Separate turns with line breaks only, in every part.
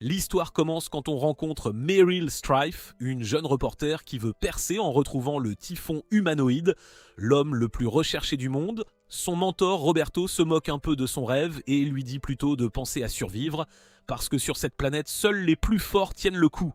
L'histoire commence quand on rencontre Meryl Streif, une jeune reporter qui veut percer en retrouvant le typhon humanoïde, l'homme le plus recherché du monde. Son mentor Roberto se moque un peu de son rêve et lui dit plutôt de penser à survivre, parce que sur cette planète, seuls les plus forts tiennent le coup.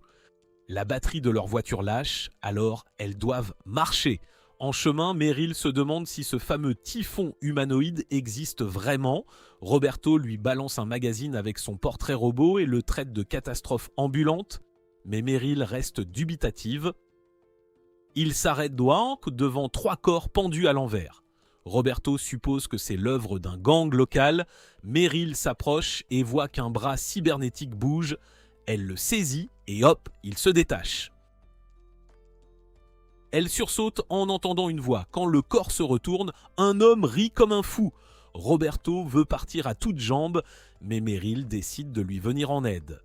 La batterie de leur voiture lâche, alors elles doivent marcher. En chemin, Meryl se demande si ce fameux typhon humanoïde existe vraiment. Roberto lui balance un magazine avec son portrait robot et le traite de catastrophe ambulante, mais Meryl reste dubitative. Il s'arrête donc devant 3 corps pendus à l'envers. Roberto suppose que c'est l'œuvre d'un gang local. Meryl s'approche et voit qu'un bras cybernétique bouge. Elle le saisit et hop, il se détache. Elle sursaute en entendant une voix. Quand le corps se retourne, un homme rit comme un fou. Roberto veut partir à toutes jambes, mais Meryl décide de lui venir en aide.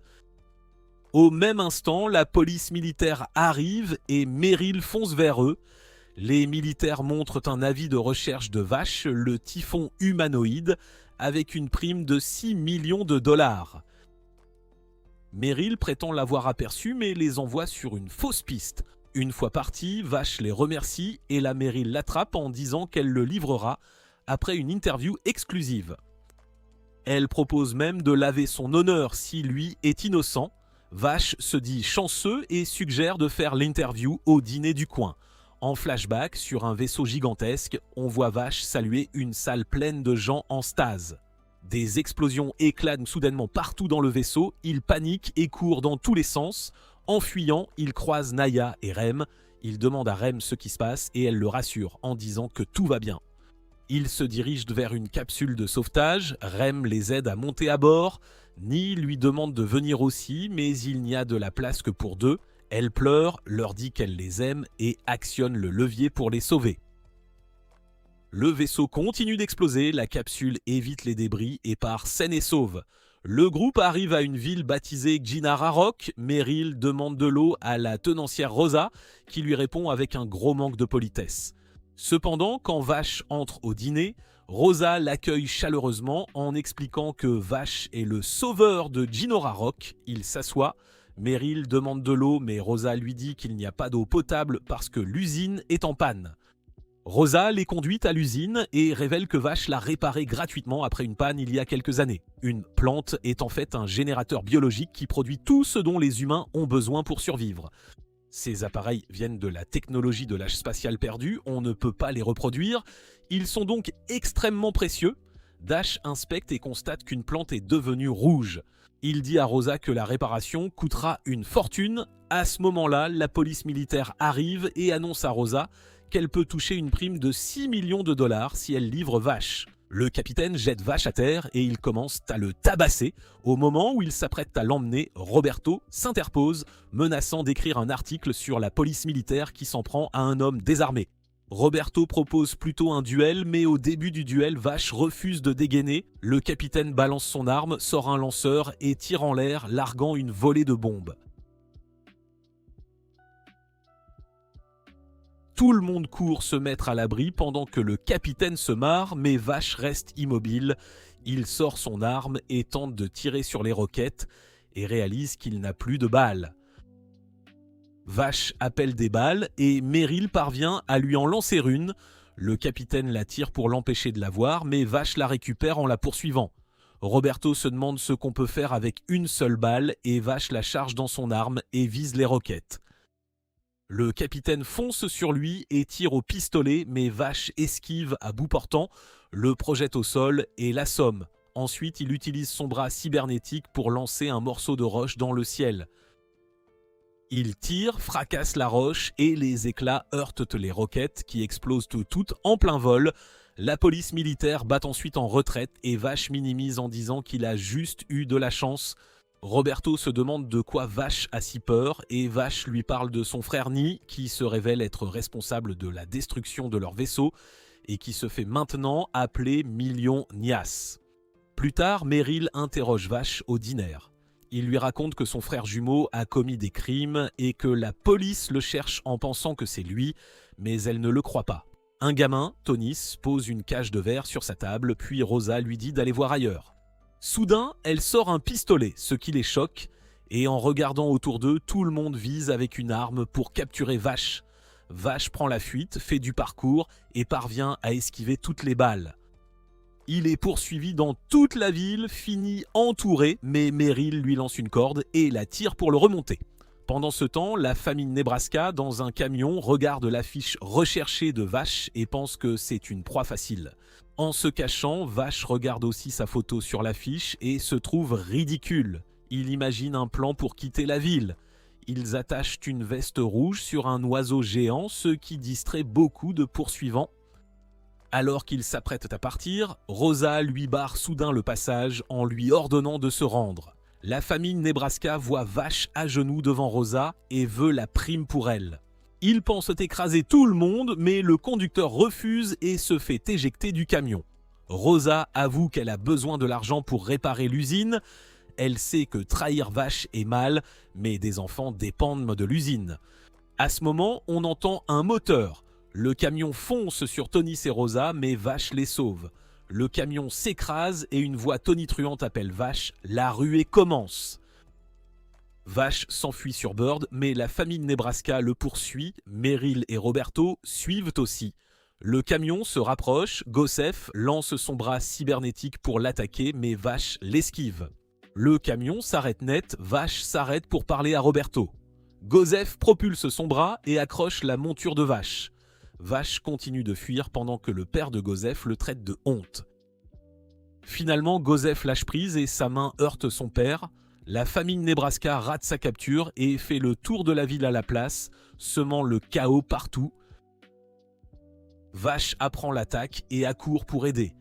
Au même instant, la police militaire arrive et Meryl fonce vers eux. Les militaires montrent un avis de recherche de Vache, le typhon humanoïde, avec une prime de 6 millions de dollars. Meryl prétend l'avoir aperçu, mais les envoie sur une fausse piste. Une fois parti, Vache les remercie et la Meryl l'attrape en disant qu'elle le livrera après une interview exclusive. Elle propose même de laver son honneur si lui est innocent. Vache se dit chanceux et suggère de faire l'interview au dîner du coin. En flashback, sur un vaisseau gigantesque, on voit Vache saluer une salle pleine de gens en stase. Des explosions éclatent soudainement partout dans le vaisseau, il panique et court dans tous les sens. En fuyant, il croise Naya et Rem. Il demande à Rem ce qui se passe et elle le rassure en disant que tout va bien. Ils se dirigent vers une capsule de sauvetage. Rem les aide à monter à bord. Ni lui demande de venir aussi, mais il n'y a de la place que pour 2. Elle pleure, leur dit qu'elle les aime et actionne le levier pour les sauver. Le vaisseau continue d'exploser, la capsule évite les débris et part saine et sauve. Le groupe arrive à une ville baptisée Ginararok. Meryl demande de l'eau à la tenancière Rosa, qui lui répond avec un gros manque de politesse. Cependant, quand Vache entre au dîner, Rosa l'accueille chaleureusement en expliquant que Vache est le sauveur de Ginararok. Il s'assoit. Meryl demande de l'eau, mais Rosa lui dit qu'il n'y a pas d'eau potable parce que l'usine est en panne. Rosa les conduit à l'usine et révèle que Vache l'a réparé gratuitement après une panne il y a quelques années. Une plante est en fait un générateur biologique qui produit tout ce dont les humains ont besoin pour survivre. Ces appareils viennent de la technologie de l'âge spatial perdu, on ne peut pas les reproduire, ils sont donc extrêmement précieux. Dash inspecte et constate qu'une plante est devenue rouge. Il dit à Rosa que la réparation coûtera une fortune. À ce moment-là, la police militaire arrive et annonce à Rosa qu'elle peut toucher une prime de 6 millions de dollars si elle livre Vache. Le capitaine jette Vache à terre et il commence à le tabasser. Au moment où il s'apprête à l'emmener, Roberto s'interpose, menaçant d'écrire un article sur la police militaire qui s'en prend à un homme désarmé. Roberto propose plutôt un duel, mais au début du duel, Vache refuse de dégainer. Le capitaine balance son arme, sort un lanceur et tire en l'air, larguant une volée de bombes. Tout le monde court se mettre à l'abri pendant que le capitaine se marre, mais Vache reste immobile. Il sort son arme et tente de tirer sur les roquettes et réalise qu'il n'a plus de balles. Vache appelle des balles et Meryl parvient à lui en lancer une. Le capitaine la tire pour l'empêcher de la voir, mais Vache la récupère en la poursuivant. Roberto se demande ce qu'on peut faire avec une seule balle et Vache la charge dans son arme et vise les roquettes. Le capitaine fonce sur lui et tire au pistolet, mais Vache esquive à bout portant, le projette au sol et l'assomme. Ensuite, il utilise son bras cybernétique pour lancer un morceau de roche dans le ciel. Il tire, fracasse la roche et les éclats heurtent les roquettes qui explosent toutes en plein vol. La police militaire bat ensuite en retraite et Vache minimise en disant qu'il a juste eu de la chance. Roberto se demande de quoi Vache a si peur et Vache lui parle de son frère Ni qui se révèle être responsable de la destruction de leur vaisseau et qui se fait maintenant appeler Million Nias. Plus tard, Meryl interroge Vache au dîner. Il lui raconte que son frère jumeau a commis des crimes et que la police le cherche en pensant que c'est lui, mais elle ne le croit pas. Un gamin, Tonis, pose une cage de verre sur sa table, puis Rosa lui dit d'aller voir ailleurs. Soudain, elle sort un pistolet, ce qui les choque, Et en regardant autour d'eux, tout le monde vise avec une arme pour capturer Vache. Vache prend la fuite, fait du parcours et parvient à esquiver toutes les balles. Il est poursuivi dans toute la ville, finit entouré, mais Meryl lui lance une corde et la tire pour le remonter. Pendant ce temps, la famille Nebraska, dans un camion, regarde l'affiche recherchée de Vache et pense que c'est une proie facile. En se cachant, Vache regarde aussi sa photo sur l'affiche et se trouve ridicule. Il imagine un plan pour quitter la ville. Ils attachent une veste rouge sur un oiseau géant, ce qui distrait beaucoup de poursuivants. Alors qu'ils s'apprêtent à partir, Rosa lui barre soudain le passage en lui ordonnant de se rendre. La famille Nebraska voit Vache à genoux devant Rosa et veut la prime pour elle. Ils pensent écraser tout le monde, mais le conducteur refuse et se fait éjecter du camion. Rosa avoue qu'elle a besoin de l'argent pour réparer l'usine. Elle sait que trahir Vache est mal, mais des enfants dépendent de l'usine. À ce moment, on entend un moteur. Le camion fonce sur Tony et Rosa, mais Vache les sauve. Le camion s'écrase et une voix tonitruante appelle Vache. La ruée commence. Vache s'enfuit sur Bird, mais la famille Nebraska le poursuit. Meryl et Roberto suivent aussi. Le camion se rapproche. Gossef lance son bras cybernétique pour l'attaquer, mais Vache l'esquive. Le camion s'arrête net. Vache s'arrête pour parler à Roberto. Gossef propulse son bras et accroche la monture de Vache. Vache continue de fuir pendant que le père de Gossef le traite de honte. Finalement, Gossef lâche prise et sa main heurte son père. La famille Nebraska rate sa capture et fait le tour de la ville à la place, semant le chaos partout. Vache apprend l'attaque et accourt pour aider.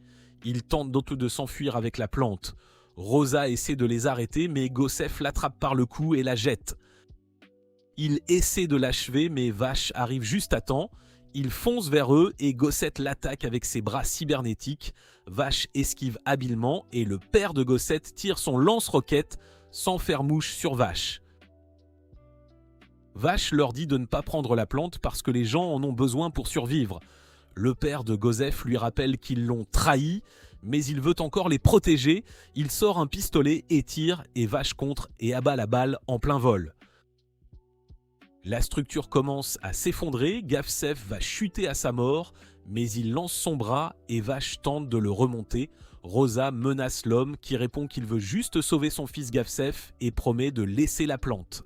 Il tente de s'enfuir avec la plante. Rosa essaie de les arrêter, mais Gossef l'attrape par le cou et la jette. Il essaie de l'achever, mais Vache arrive juste à temps. Il fonce vers eux et Gossett l'attaque avec ses bras cybernétiques. Vache esquive habilement et le père de Gossett tire son lance-roquette sans faire mouche sur Vache. Vache leur dit de ne pas prendre la plante parce que les gens en ont besoin pour survivre. Le père de Gossef lui rappelle qu'ils l'ont trahi, mais il veut encore les protéger. Il sort un pistolet et tire, et Vache contre et abat la balle en plein vol. La structure commence à s'effondrer, Gafsef va chuter à sa mort, mais il lance son bras et Vache tente de le remonter. Rosa menace l'homme qui répond qu'il veut juste sauver son fils Gafsef et promet de laisser la plante.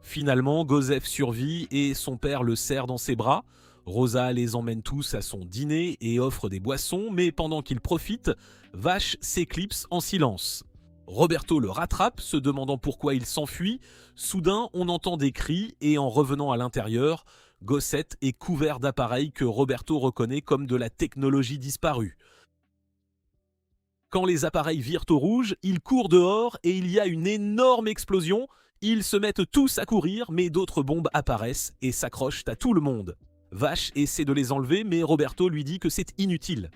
Finalement, Gossef survit et son père le serre dans ses bras. Rosa les emmène tous à son dîner et offre des boissons, mais pendant qu'il profite, Vache s'éclipse en silence. Roberto le rattrape, se demandant pourquoi il s'enfuit. Soudain, on entend des cris et en revenant à l'intérieur, Gossett est couvert d'appareils que Roberto reconnaît comme de la technologie disparue. Quand les appareils virent au rouge, il court dehors et il y a une énorme explosion. Ils se mettent tous à courir, mais d'autres bombes apparaissent et s'accrochent à tout le monde. Vache essaie de les enlever, mais Roberto lui dit que c'est inutile.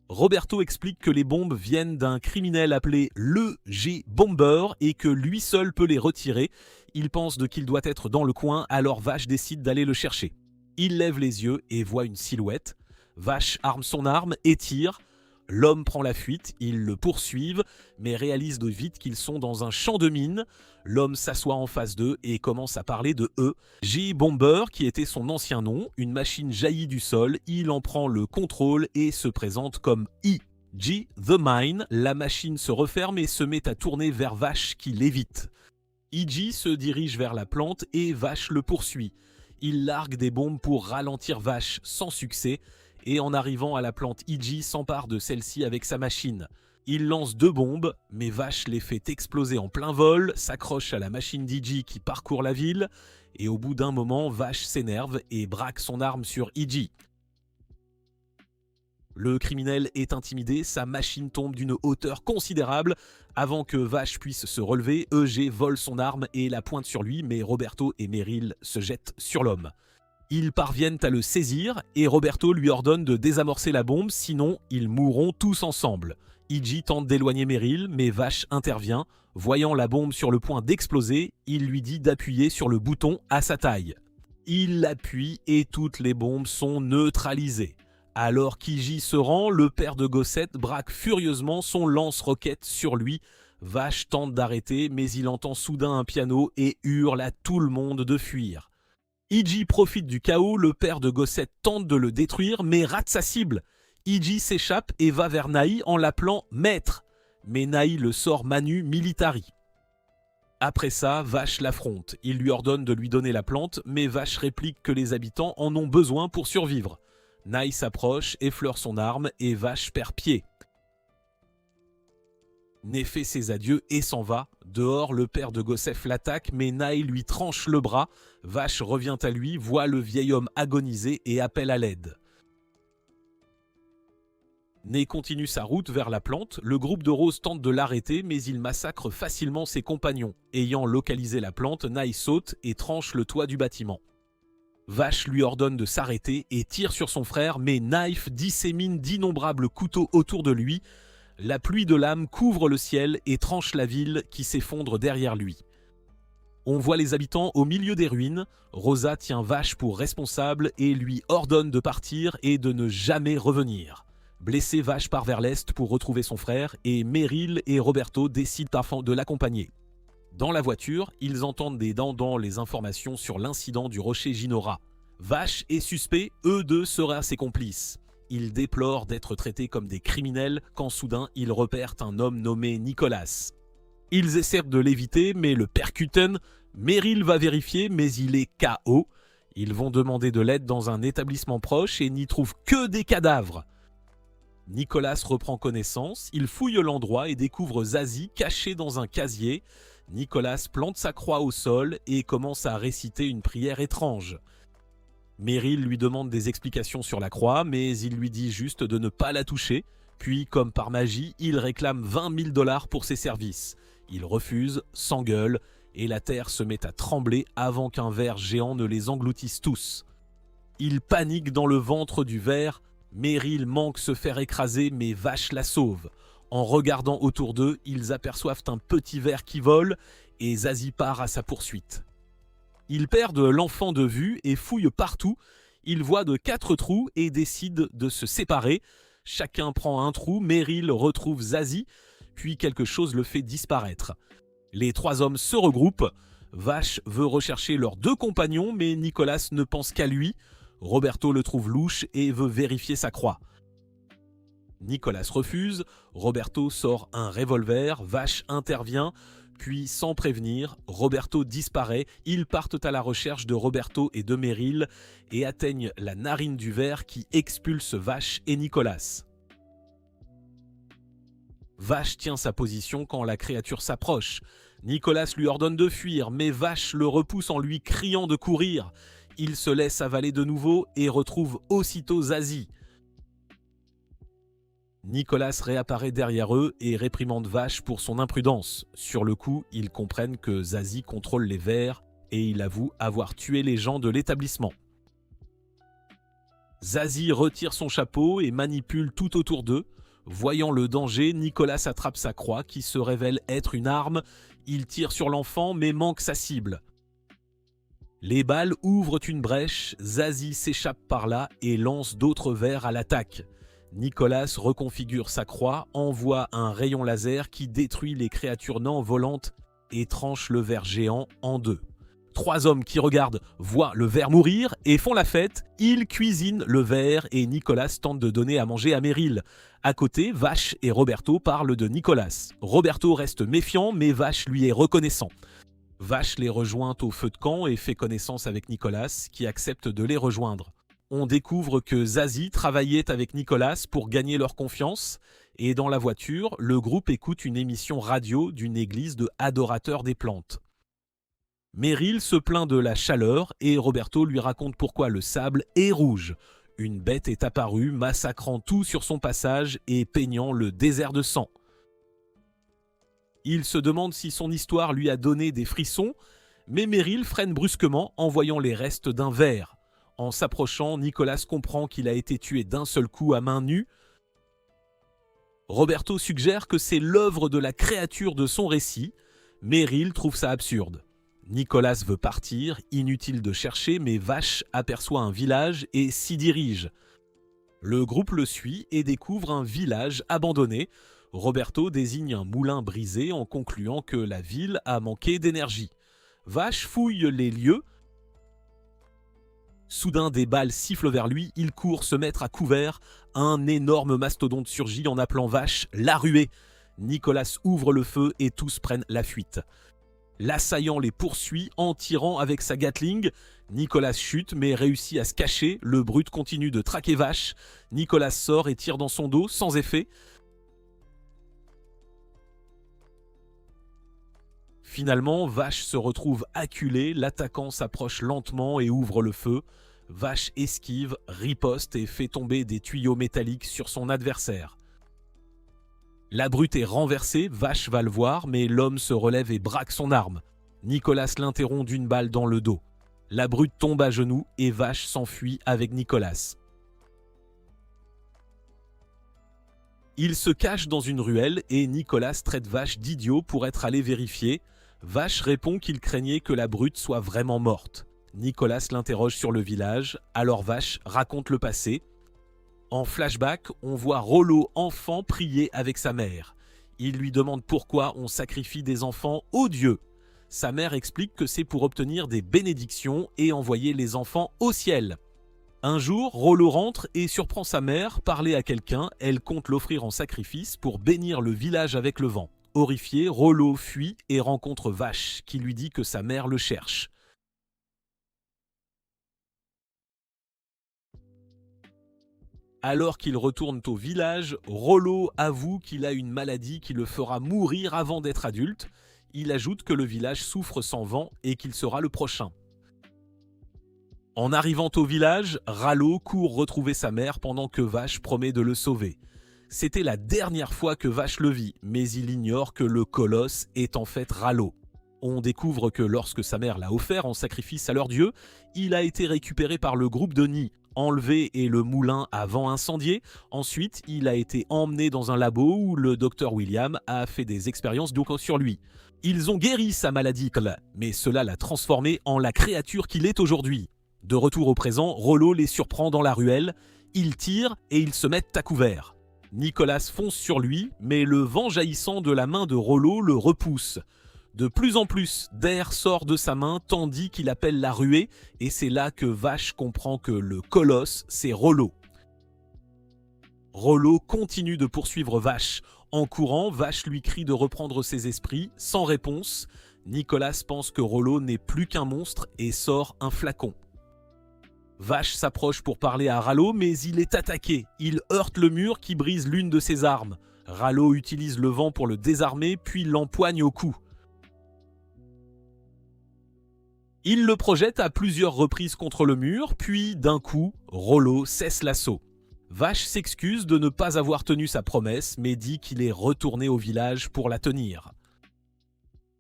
Roberto explique que les bombes viennent d'un criminel appelé le G Bomber et que lui seul peut les retirer. Il pense qu'il doit être dans le coin, alors Vache décide d'aller le chercher. Il lève les yeux et voit une silhouette. Vache arme son arme et tire. L'homme prend la fuite, ils le poursuivent, mais réalisent de vite qu'ils sont dans un champ de mines. L'homme s'assoit en face d'eux et commence à parler de eux. G Bomber, qui était son ancien nom, une machine jaillit du sol, il en prend le contrôle et se présente comme E.G. The Mine. La machine se referme et se met à tourner vers Vache qui l'évite. E.G. se dirige vers la plante et Vache le poursuit. Il largue des bombes pour ralentir Vache sans succès. Et en arrivant à la plante, E.G. s'empare de celle-ci avec sa machine. Il lance 2 bombes, mais Vache les fait exploser en plein vol, s'accroche à la machine d'E.G. qui parcourt la ville, et au bout d'un moment, Vache s'énerve et braque son arme sur E.G. Le criminel est intimidé, sa machine tombe d'une hauteur considérable. Avant que Vache puisse se relever, E.G. vole son arme et la pointe sur lui, mais Roberto et Meryl se jettent sur l'homme. Ils parviennent à le saisir et Roberto lui ordonne de désamorcer la bombe, sinon ils mourront tous ensemble. E.G. tente d'éloigner Meryl, mais Vache intervient. Voyant la bombe sur le point d'exploser, il lui dit d'appuyer sur le bouton à sa taille. Il l'appuie et toutes les bombes sont neutralisées. Alors qu'E.G. se rend, le père de Gossett braque furieusement son lance-roquette sur lui. Vache tente d'arrêter, mais il entend soudain un piano et hurle à tout le monde de fuir. Iji profite du chaos, le père de Gossett tente de le détruire, mais rate sa cible. Iji s'échappe et va vers Nai en l'appelant « maître », mais Nai le sort Manu Militari. Après ça, Vache l'affronte. Il lui ordonne de lui donner la plante, mais Vache réplique que les habitants en ont besoin pour survivre. Nai s'approche, effleure son arme et Vache perd pied. Né fait ses adieux et s'en va. Dehors, le père de Gossett l'attaque, mais Nai lui tranche le bras. Vache revient à lui, voit le vieil homme agoniser et appelle à l'aide. Né continue sa route vers la plante. Le groupe de Rose tente de l'arrêter, mais il massacre facilement ses compagnons. Ayant localisé la plante, Nai saute et tranche le toit du bâtiment. Vache lui ordonne de s'arrêter et tire sur son frère, mais Knife dissémine d'innombrables couteaux autour de lui. La pluie de lames couvre le ciel et tranche la ville qui s'effondre derrière lui. On voit les habitants au milieu des ruines. Rosa tient Vache pour responsable et lui ordonne de partir et de ne jamais revenir. Blessé, Vache part vers l'est pour retrouver son frère et Meryl et Roberto décident de l'accompagner. Dans la voiture, ils entendent des dindons les informations sur l'incident du rocher Ginora. Vache est suspect, eux deux seraient ses complices. Ils déplorent d'être traités comme des criminels quand soudain ils repèrent un homme nommé Nicolas. Ils essaient de l'éviter mais le percutent. Meryl va vérifier mais il est KO. Ils vont demander de l'aide dans un établissement proche et n'y trouvent que des cadavres. Nicolas reprend connaissance, il fouille l'endroit et découvre Zazie cachée dans un casier. Nicolas plante sa croix au sol et commence à réciter une prière étrange. Meryl lui demande des explications sur la croix, mais il lui dit juste de ne pas la toucher. Puis, comme par magie, il réclame 20 000 $ pour ses services. Il refuse, s'engueule, et la terre se met à trembler avant qu'un ver géant ne les engloutisse tous. Il panique dans le ventre du ver. Meryl manque se faire écraser, mais Vache la sauve. En regardant autour d'eux, ils aperçoivent un petit ver qui vole, et Zazie part à sa poursuite. Ils perdent l'enfant de vue et fouillent partout. Ils voient de 4 trous et décident de se séparer. Chacun prend un trou, Meryl retrouve Zazie, puis quelque chose le fait disparaître. Les 3 hommes se regroupent. Vache veut rechercher leurs 2 compagnons, mais Nicolas ne pense qu'à lui. Roberto le trouve louche et veut vérifier sa croix. Nicolas refuse, Roberto sort un revolver, Vache intervient, puis sans prévenir, Roberto disparaît. Ils partent à la recherche de Roberto et de Meryl et atteignent la narine du ver qui expulse Vache et Nicolas. Vache tient sa position quand la créature s'approche. Nicolas lui ordonne de fuir, mais Vache le repousse en lui criant de courir. Il se laisse avaler de nouveau et retrouve aussitôt Zazie. Nicolas réapparaît derrière eux et réprimande Vache pour son imprudence. Sur le coup, ils comprennent que Zazie contrôle les vers et il avoue avoir tué les gens de l'établissement. Zazie retire son chapeau et manipule tout autour d'eux. Voyant le danger, Nicolas attrape sa croix qui se révèle être une arme. Il tire sur l'enfant mais manque sa cible. Les balles ouvrent une brèche, Zazie s'échappe par là et lance d'autres vers à l'attaque. Nicolas reconfigure sa croix, envoie un rayon laser qui détruit les créatures non volantes et tranche le ver géant en 2. 3 hommes qui regardent voient le ver mourir et font la fête. Ils cuisinent le ver et Nicolas tente de donner à manger à Meryl. À côté, Vache et Roberto parlent de Nicolas. Roberto reste méfiant mais Vache lui est reconnaissant. Vache les rejoint au feu de camp et fait connaissance avec Nicolas qui accepte de les rejoindre. On découvre que Zazie travaillait avec Nicolas pour gagner leur confiance et dans la voiture, le groupe écoute une émission radio d'une église de adorateurs des plantes. Meryl se plaint de la chaleur et Roberto lui raconte pourquoi le sable est rouge. Une bête est apparue, massacrant tout sur son passage et peignant le désert de sang. Il se demande si son histoire lui a donné des frissons, mais Meryl freine brusquement en voyant les restes d'un ver. En s'approchant, Nicolas comprend qu'il a été tué d'un seul coup à main nue. Roberto suggère que c'est l'œuvre de la créature de son récit. Meryl trouve ça absurde. Nicolas veut partir, inutile de chercher, mais Vache aperçoit un village et s'y dirige. Le groupe le suit et découvre un village abandonné. Roberto désigne un moulin brisé en concluant que la ville a manqué d'énergie. Vache fouille les lieux. Soudain, des balles sifflent vers lui, il court se mettre à couvert. Un énorme mastodonte surgit en appelant Vache la ruée. Nicolas ouvre le feu et tous prennent la fuite. L'assaillant les poursuit en tirant avec sa Gatling. Nicolas chute mais réussit à se cacher. Le brute continue de traquer Vache. Nicolas sort et tire dans son dos sans effet. Finalement, Vache se retrouve acculé. L'attaquant s'approche lentement et ouvre le feu. Vache esquive, riposte et fait tomber des tuyaux métalliques sur son adversaire. La brute est renversée, Vache va le voir, mais l'homme se relève et braque son arme. Nicolas l'interrompt d'une balle dans le dos. La brute tombe à genoux et Vache s'enfuit avec Nicolas. Il se cache dans une ruelle et Nicolas traite Vache d'idiot pour être allé vérifier. Vache répond qu'il craignait que la brute soit vraiment morte. Nicolas l'interroge sur le village, alors Vache raconte le passé. En flashback, on voit Rollo enfant prier avec sa mère. Il lui demande pourquoi on sacrifie des enfants aux dieux. Sa mère explique que c'est pour obtenir des bénédictions et envoyer les enfants au ciel. Un jour, Rollo rentre et surprend sa mère parler à quelqu'un. Elle compte l'offrir en sacrifice pour bénir le village avec le vent. Horrifié, Rollo fuit et rencontre Vache, qui lui dit que sa mère le cherche. Alors qu'il retourne au village, Rollo avoue qu'il a une maladie qui le fera mourir avant d'être adulte. Il ajoute que le village souffre sans vent et qu'il sera le prochain. En arrivant au village, Rallo court retrouver sa mère pendant que Vache promet de le sauver. C'était la dernière fois que Vache le vit, mais il ignore que le colosse est en fait Rallo. On découvre que lorsque sa mère l'a offert en sacrifice à leur dieu, il a été récupéré par le groupe de Nid, enlevé et le moulin à vent incendié. Ensuite, il a été emmené dans un labo où le docteur William a fait des expériences sur lui. Ils ont guéri sa maladie, mais cela l'a transformé en la créature qu'il est aujourd'hui. De retour au présent, Rollo les surprend dans la ruelle. Ils tirent et ils se mettent à couvert. Nicolas fonce sur lui, mais le vent jaillissant de la main de Rollo le repousse. De plus en plus d'air sort de sa main tandis qu'il appelle la ruée, et c'est là que Vache comprend que le colosse, c'est Rollo. Rollo continue de poursuivre Vache. En courant, Vache lui crie de reprendre ses esprits, sans réponse. Nicolas pense que Rollo n'est plus qu'un monstre et sort un flacon. Vache s'approche pour parler à Rallo, mais il est attaqué. Il heurte le mur qui brise l'une de ses armes. Rallo utilise le vent pour le désarmer, puis l'empoigne au cou. Il le projette à plusieurs reprises contre le mur, puis d'un coup, Rollo cesse l'assaut. Vache s'excuse de ne pas avoir tenu sa promesse, mais dit qu'il est retourné au village pour la tenir.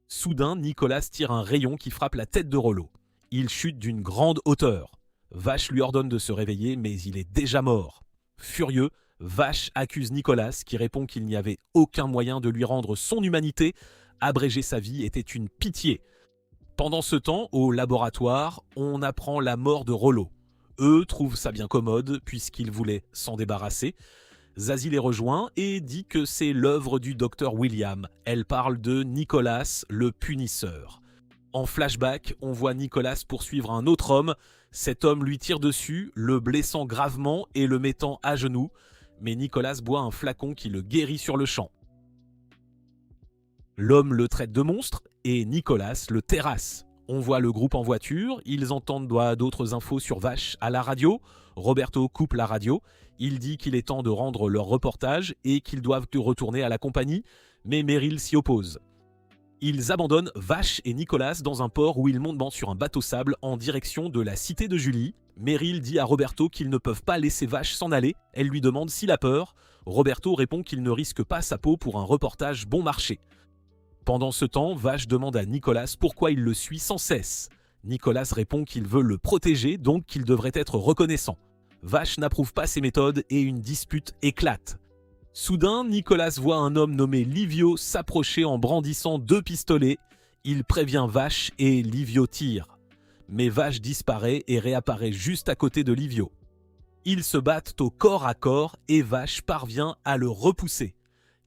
Soudain, Nicolas tire un rayon qui frappe la tête de Rollo. Il chute d'une grande hauteur. Vache lui ordonne de se réveiller, mais il est déjà mort. Furieux, Vache accuse Nicolas, qui répond qu'il n'y avait aucun moyen de lui rendre son humanité. Abréger sa vie était une pitié. Pendant ce temps, au laboratoire, on apprend la mort de Rollo. Eux trouvent ça bien commode, puisqu'ils voulaient s'en débarrasser. Zazie les rejoint et dit que c'est l'œuvre du docteur William. Elle parle de Nicolas, le punisseur. En flashback, on voit Nicolas poursuivre un autre homme. Cet homme lui tire dessus, le blessant gravement et le mettant à genoux. Mais Nicolas boit un flacon qui le guérit sur le champ. L'homme le traite de monstre et Nicolas le terrasse. On voit le groupe en voiture, ils entendent d'autres infos sur Vache à la radio. Roberto coupe la radio, il dit qu'il est temps de rendre leur reportage et qu'ils doivent retourner à la compagnie, mais Meryl s'y oppose. Ils abandonnent Vache et Nicolas dans un port où ils montent sur un bateau sable en direction de la cité de Julie. Meryl dit à Roberto qu'ils ne peuvent pas laisser Vache s'en aller, elle lui demande s'il a peur. Roberto répond qu'il ne risque pas sa peau pour un reportage bon marché. Pendant ce temps, Vache demande à Nicolas pourquoi il le suit sans cesse. Nicolas répond qu'il veut le protéger, donc qu'il devrait être reconnaissant. Vache n'approuve pas ses méthodes et une dispute éclate. Soudain, Nicolas voit un homme nommé Livio s'approcher en brandissant 2 pistolets. Il prévient Vache et Livio tire. Mais Vache disparaît et réapparaît juste à côté de Livio. Ils se battent au corps à corps et Vache parvient à le repousser.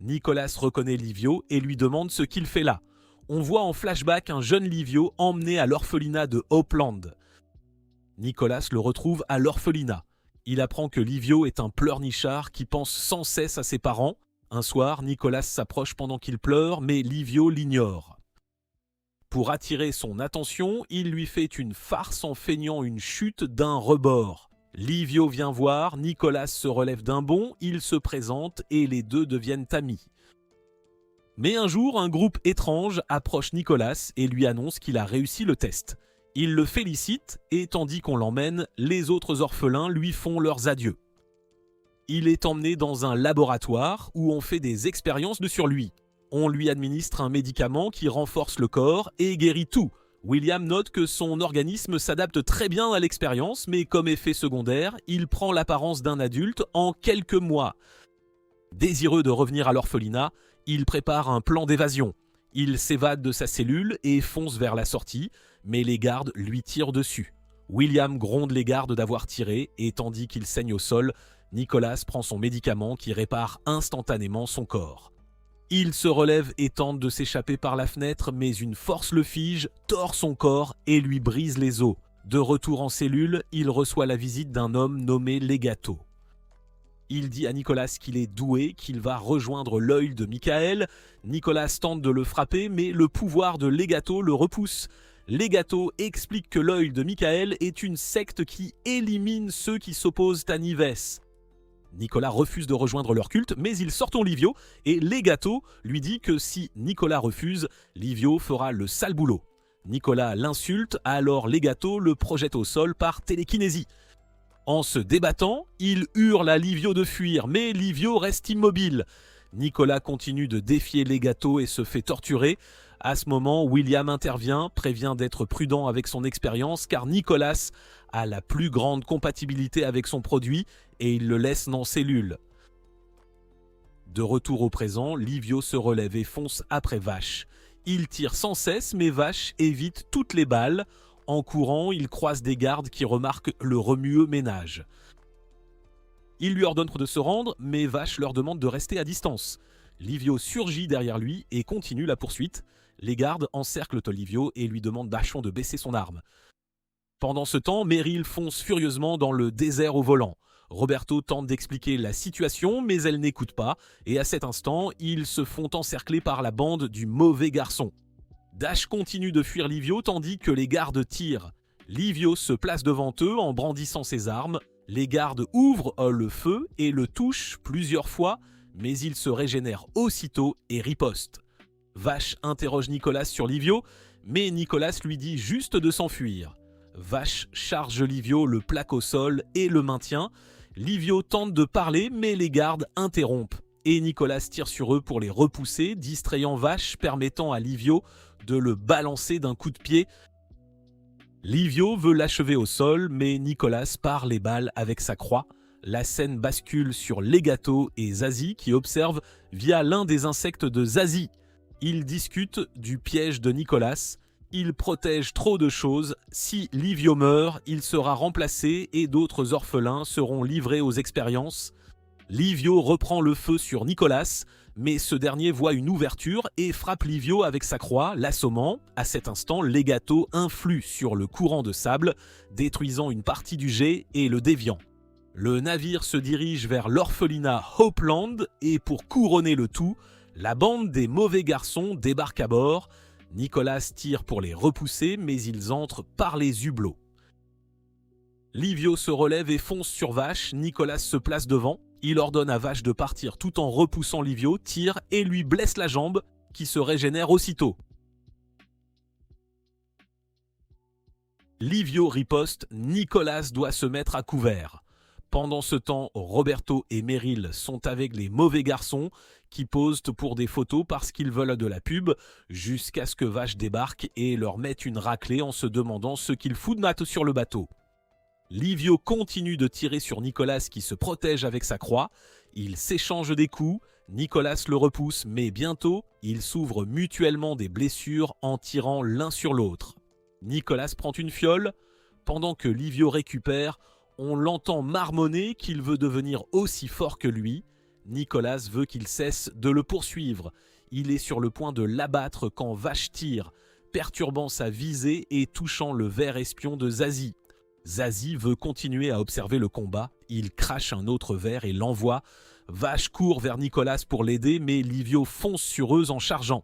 Nicolas reconnaît Livio et lui demande ce qu'il fait là. On voit en flashback un jeune Livio emmené à l'orphelinat de Hopeland. Nicolas le retrouve à l'orphelinat. Il apprend que Livio est un pleurnichard qui pense sans cesse à ses parents. Un soir, Nicolas s'approche pendant qu'il pleure, mais Livio l'ignore. Pour attirer son attention, il lui fait une farce en feignant une chute d'un rebord. Livio vient voir, Nicolas se relève d'un bond, il se présente et les deux deviennent amis. Mais un jour, un groupe étrange approche Nicolas et lui annonce qu'il a réussi le test. Il le félicite et tandis qu'on l'emmène, les autres orphelins lui font leurs adieux. Il est emmené dans un laboratoire où on fait des expériences sur lui. On lui administre un médicament qui renforce le corps et guérit tout. William note que son organisme s'adapte très bien à l'expérience, mais comme effet secondaire, il prend l'apparence d'un adulte en quelques mois. Désireux de revenir à l'orphelinat, il prépare un plan d'évasion. Il s'évade de sa cellule et fonce vers la sortie, mais les gardes lui tirent dessus. William gronde les gardes d'avoir tiré et tandis qu'il saigne au sol, Nicolas prend son médicament qui répare instantanément son corps. Il se relève et tente de s'échapper par la fenêtre, mais une force le fige, tord son corps et lui brise les os. De retour en cellule, il reçoit la visite d'un homme nommé Legato. Il dit à Nicolas qu'il est doué, qu'il va rejoindre l'œil de Michael. Nicolas tente de le frapper, mais le pouvoir de Legato le repousse. Legato explique que l'œil de Michael est une secte qui élimine ceux qui s'opposent à Nives. Nicolas refuse de rejoindre leur culte, mais ils sortent Livio et Legato lui dit que si Nicolas refuse, Livio fera le sale boulot. Nicolas l'insulte, alors Legato le projette au sol par télékinésie. En se débattant, il hurle à Livio de fuir, mais Livio reste immobile. Nicolas continue de défier Legato et se fait torturer. À ce moment, William intervient, prévient d'être prudent avec son expérience car Nicolas a la plus grande compatibilité avec son produit et il le laisse dans cellule. De retour au présent, Livio se relève et fonce après Vache. Il tire sans cesse mais Vache évite toutes les balles. En courant, il croise des gardes qui remarquent le remueux ménage. Il lui ordonne de se rendre, mais Vache leur demande de rester à distance. Livio surgit derrière lui et continue la poursuite. Les gardes encerclent Livio et lui demandent d'Achon de baisser son arme. Pendant ce temps, Meryl fonce furieusement dans le désert au volant. Roberto tente d'expliquer la situation, mais elle n'écoute pas, et à cet instant, ils se font encercler par la bande du mauvais garçon. Dash continue de fuir Livio tandis que les gardes tirent. Livio se place devant eux en brandissant ses armes. Les gardes ouvrent le feu et le touchent plusieurs fois, mais il se régénère aussitôt et riposte. Vache interroge Nicolas sur Livio, mais Nicolas lui dit juste de s'enfuir. Vache charge Livio, le plaque au sol et le maintient. Livio tente de parler, mais les gardes interrompent. Et Nicolas tire sur eux pour les repousser, distrayant Vache, permettant à Livio de le balancer d'un coup de pied. Livio veut l'achever au sol, mais Nicolas part les balles avec sa croix. La scène bascule sur Legato et Zazie qui observent via l'un des insectes de Zazie. Ils discutent du piège de Nicolas. Il protège trop de choses. Si Livio meurt, il sera remplacé et d'autres orphelins seront livrés aux expériences. Livio reprend le feu sur Nicolas, mais ce dernier voit une ouverture et frappe Livio avec sa croix, l'assommant. À cet instant, Legato influe sur le courant de sable, détruisant une partie du jet et le déviant. Le navire se dirige vers l'orphelinat Hopeland et pour couronner le tout, la bande des mauvais garçons débarque à bord. Nicolas tire pour les repousser, mais ils entrent par les hublots. Livio se relève et fonce sur Vache. Nicolas se place devant. Il ordonne à Vache de partir tout en repoussant Livio, tire et lui blesse la jambe, qui se régénère aussitôt. Livio riposte, Nicolas doit se mettre à couvert. Pendant ce temps, Roberto et Meryl sont avec les mauvais garçons qui posent pour des photos parce qu'ils veulent de la pub, jusqu'à ce que Vache débarque et leur mette une raclée en se demandant ce qu'ils foutent sur le bateau. Livio continue de tirer sur Nicolas qui se protège avec sa croix. Ils s'échangent des coups, Nicolas le repousse, mais bientôt, ils s'ouvrent mutuellement des blessures en tirant l'un sur l'autre. Nicolas prend une fiole. Pendant que Livio récupère, on l'entend marmonner qu'il veut devenir aussi fort que lui. Nicolas veut qu'il cesse de le poursuivre. Il est sur le point de l'abattre quand Vache tire, perturbant sa visée et touchant le ver espion de Zazie. Zazie veut continuer à observer le combat, il crache un autre ver et l'envoie. Vache court vers Nicolas pour l'aider, mais Livio fonce sur eux en chargeant.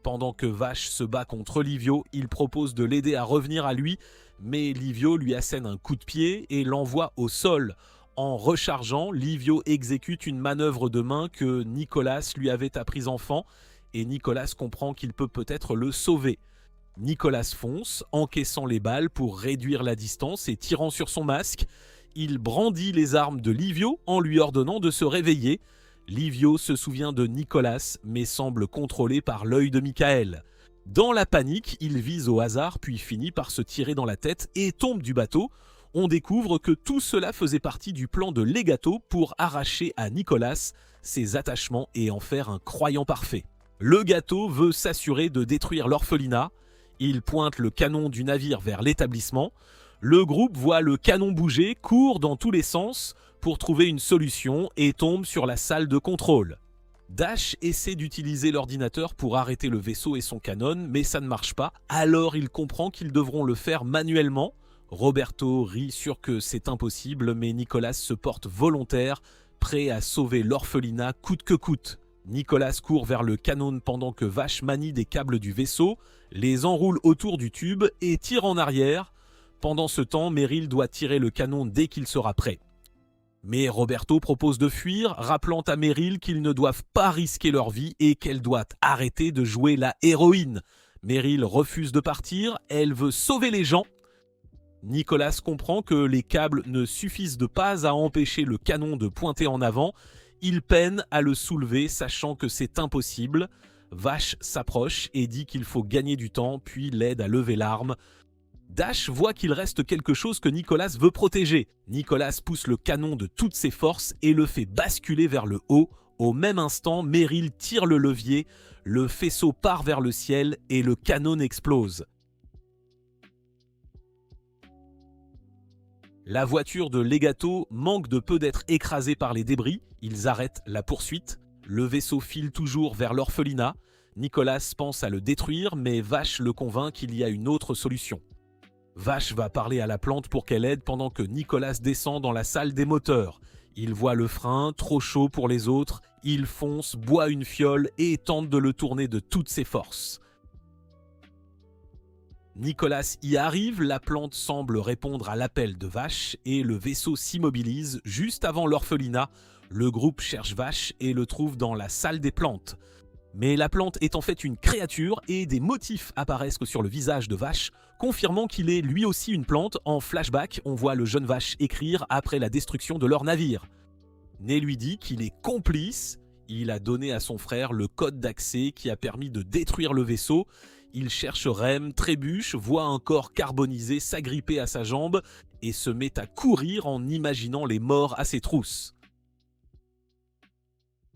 Pendant que Vache se bat contre Livio, il propose de l'aider à revenir à lui, mais Livio lui assène un coup de pied et l'envoie au sol. En rechargeant, Livio exécute une manœuvre de main que Nicolas lui avait apprise enfant, et Nicolas comprend qu'il peut peut-être le sauver. Nicolas fonce, encaissant les balles pour réduire la distance et tirant sur son masque. Il brandit les armes de Livio en lui ordonnant de se réveiller. Livio se souvient de Nicolas, mais semble contrôlé par l'œil de Michael. Dans la panique, il vise au hasard, puis finit par se tirer dans la tête et tombe du bateau. On découvre que tout cela faisait partie du plan de Legato pour arracher à Nicolas ses attachements et en faire un croyant parfait. Le gâteau veut s'assurer de détruire l'orphelinat. Il pointe le canon du navire vers l'établissement. Le groupe voit le canon bouger, court dans tous les sens pour trouver une solution et tombe sur la salle de contrôle. Dash essaie d'utiliser l'ordinateur pour arrêter le vaisseau et son canon, mais ça ne marche pas. Alors il comprend qu'ils devront le faire manuellement. Roberto rit sûr que c'est impossible, mais Nicolas se porte volontaire, prêt à sauver l'orphelinat coûte que coûte. Nicolas court vers le canon pendant que Vache manie des câbles du vaisseau, les enroule autour du tube et tire en arrière. Pendant ce temps, Meryl doit tirer le canon dès qu'il sera prêt. Mais Roberto propose de fuir, rappelant à Meryl qu'ils ne doivent pas risquer leur vie et qu'elle doit arrêter de jouer la héroïne. Meryl refuse de partir, elle veut sauver les gens. Nicolas comprend que les câbles ne suffisent pas à empêcher le canon de pointer en avant. Il peine à le soulever, sachant que c'est impossible. Vache s'approche et dit qu'il faut gagner du temps, puis l'aide à lever l'arme. Dash voit qu'il reste quelque chose que Nicolas veut protéger. Nicolas pousse le canon de toutes ses forces et le fait basculer vers le haut. Au même instant, Meryl tire le levier, le faisceau part vers le ciel et le canon explose. La voiture de Legato manque de peu d'être écrasée par les débris. Ils arrêtent la poursuite. Le vaisseau file toujours vers l'orphelinat. Nicolas pense à le détruire, mais Vache le convainc qu'il y a une autre solution. Vache va parler à la plante pour qu'elle aide pendant que Nicolas descend dans la salle des moteurs. Il voit le frein, trop chaud pour les autres. Il fonce, boit une fiole et tente de le tourner de toutes ses forces. Nicolas y arrive, la plante semble répondre à l'appel de Vache et le vaisseau s'immobilise juste avant l'orphelinat. Le groupe cherche Vache et le trouve dans la salle des plantes. Mais la plante est en fait une créature et des motifs apparaissent sur le visage de Vache, confirmant qu'il est lui aussi une plante. En flashback, on voit le jeune Vache écrire après la destruction de leur navire. Né lui dit qu'il est complice. Il a donné à son frère le code d'accès qui a permis de détruire le vaisseau. Il cherche Rem, trébuche, voit un corps carbonisé s'agripper à sa jambe et se met à courir en imaginant les morts à ses trousses.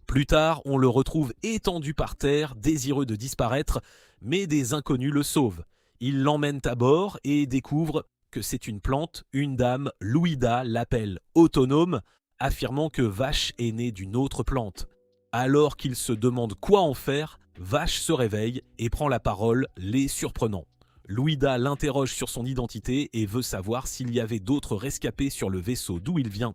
Plus tard, on le retrouve étendu par terre, désireux de disparaître, mais des inconnus le sauvent. Ils l'emmènent à bord et découvrent que c'est une plante. Une dame, Louida, l'appelle autonome, affirmant que Vache est née d'une autre plante. Alors qu'il se demande quoi en faire, Vache se réveille et prend la parole, les surprenant. Louida l'interroge sur son identité et veut savoir s'il y avait d'autres rescapés sur le vaisseau d'où il vient.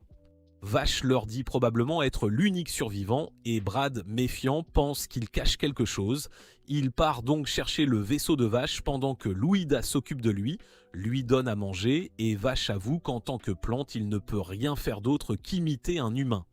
Vache leur dit probablement être l'unique survivant et Brad, méfiant, pense qu'il cache quelque chose. Il part donc chercher le vaisseau de Vache pendant que Louida s'occupe de lui donne à manger et Vache avoue qu'en tant que plante, il ne peut rien faire d'autre qu'imiter un humain.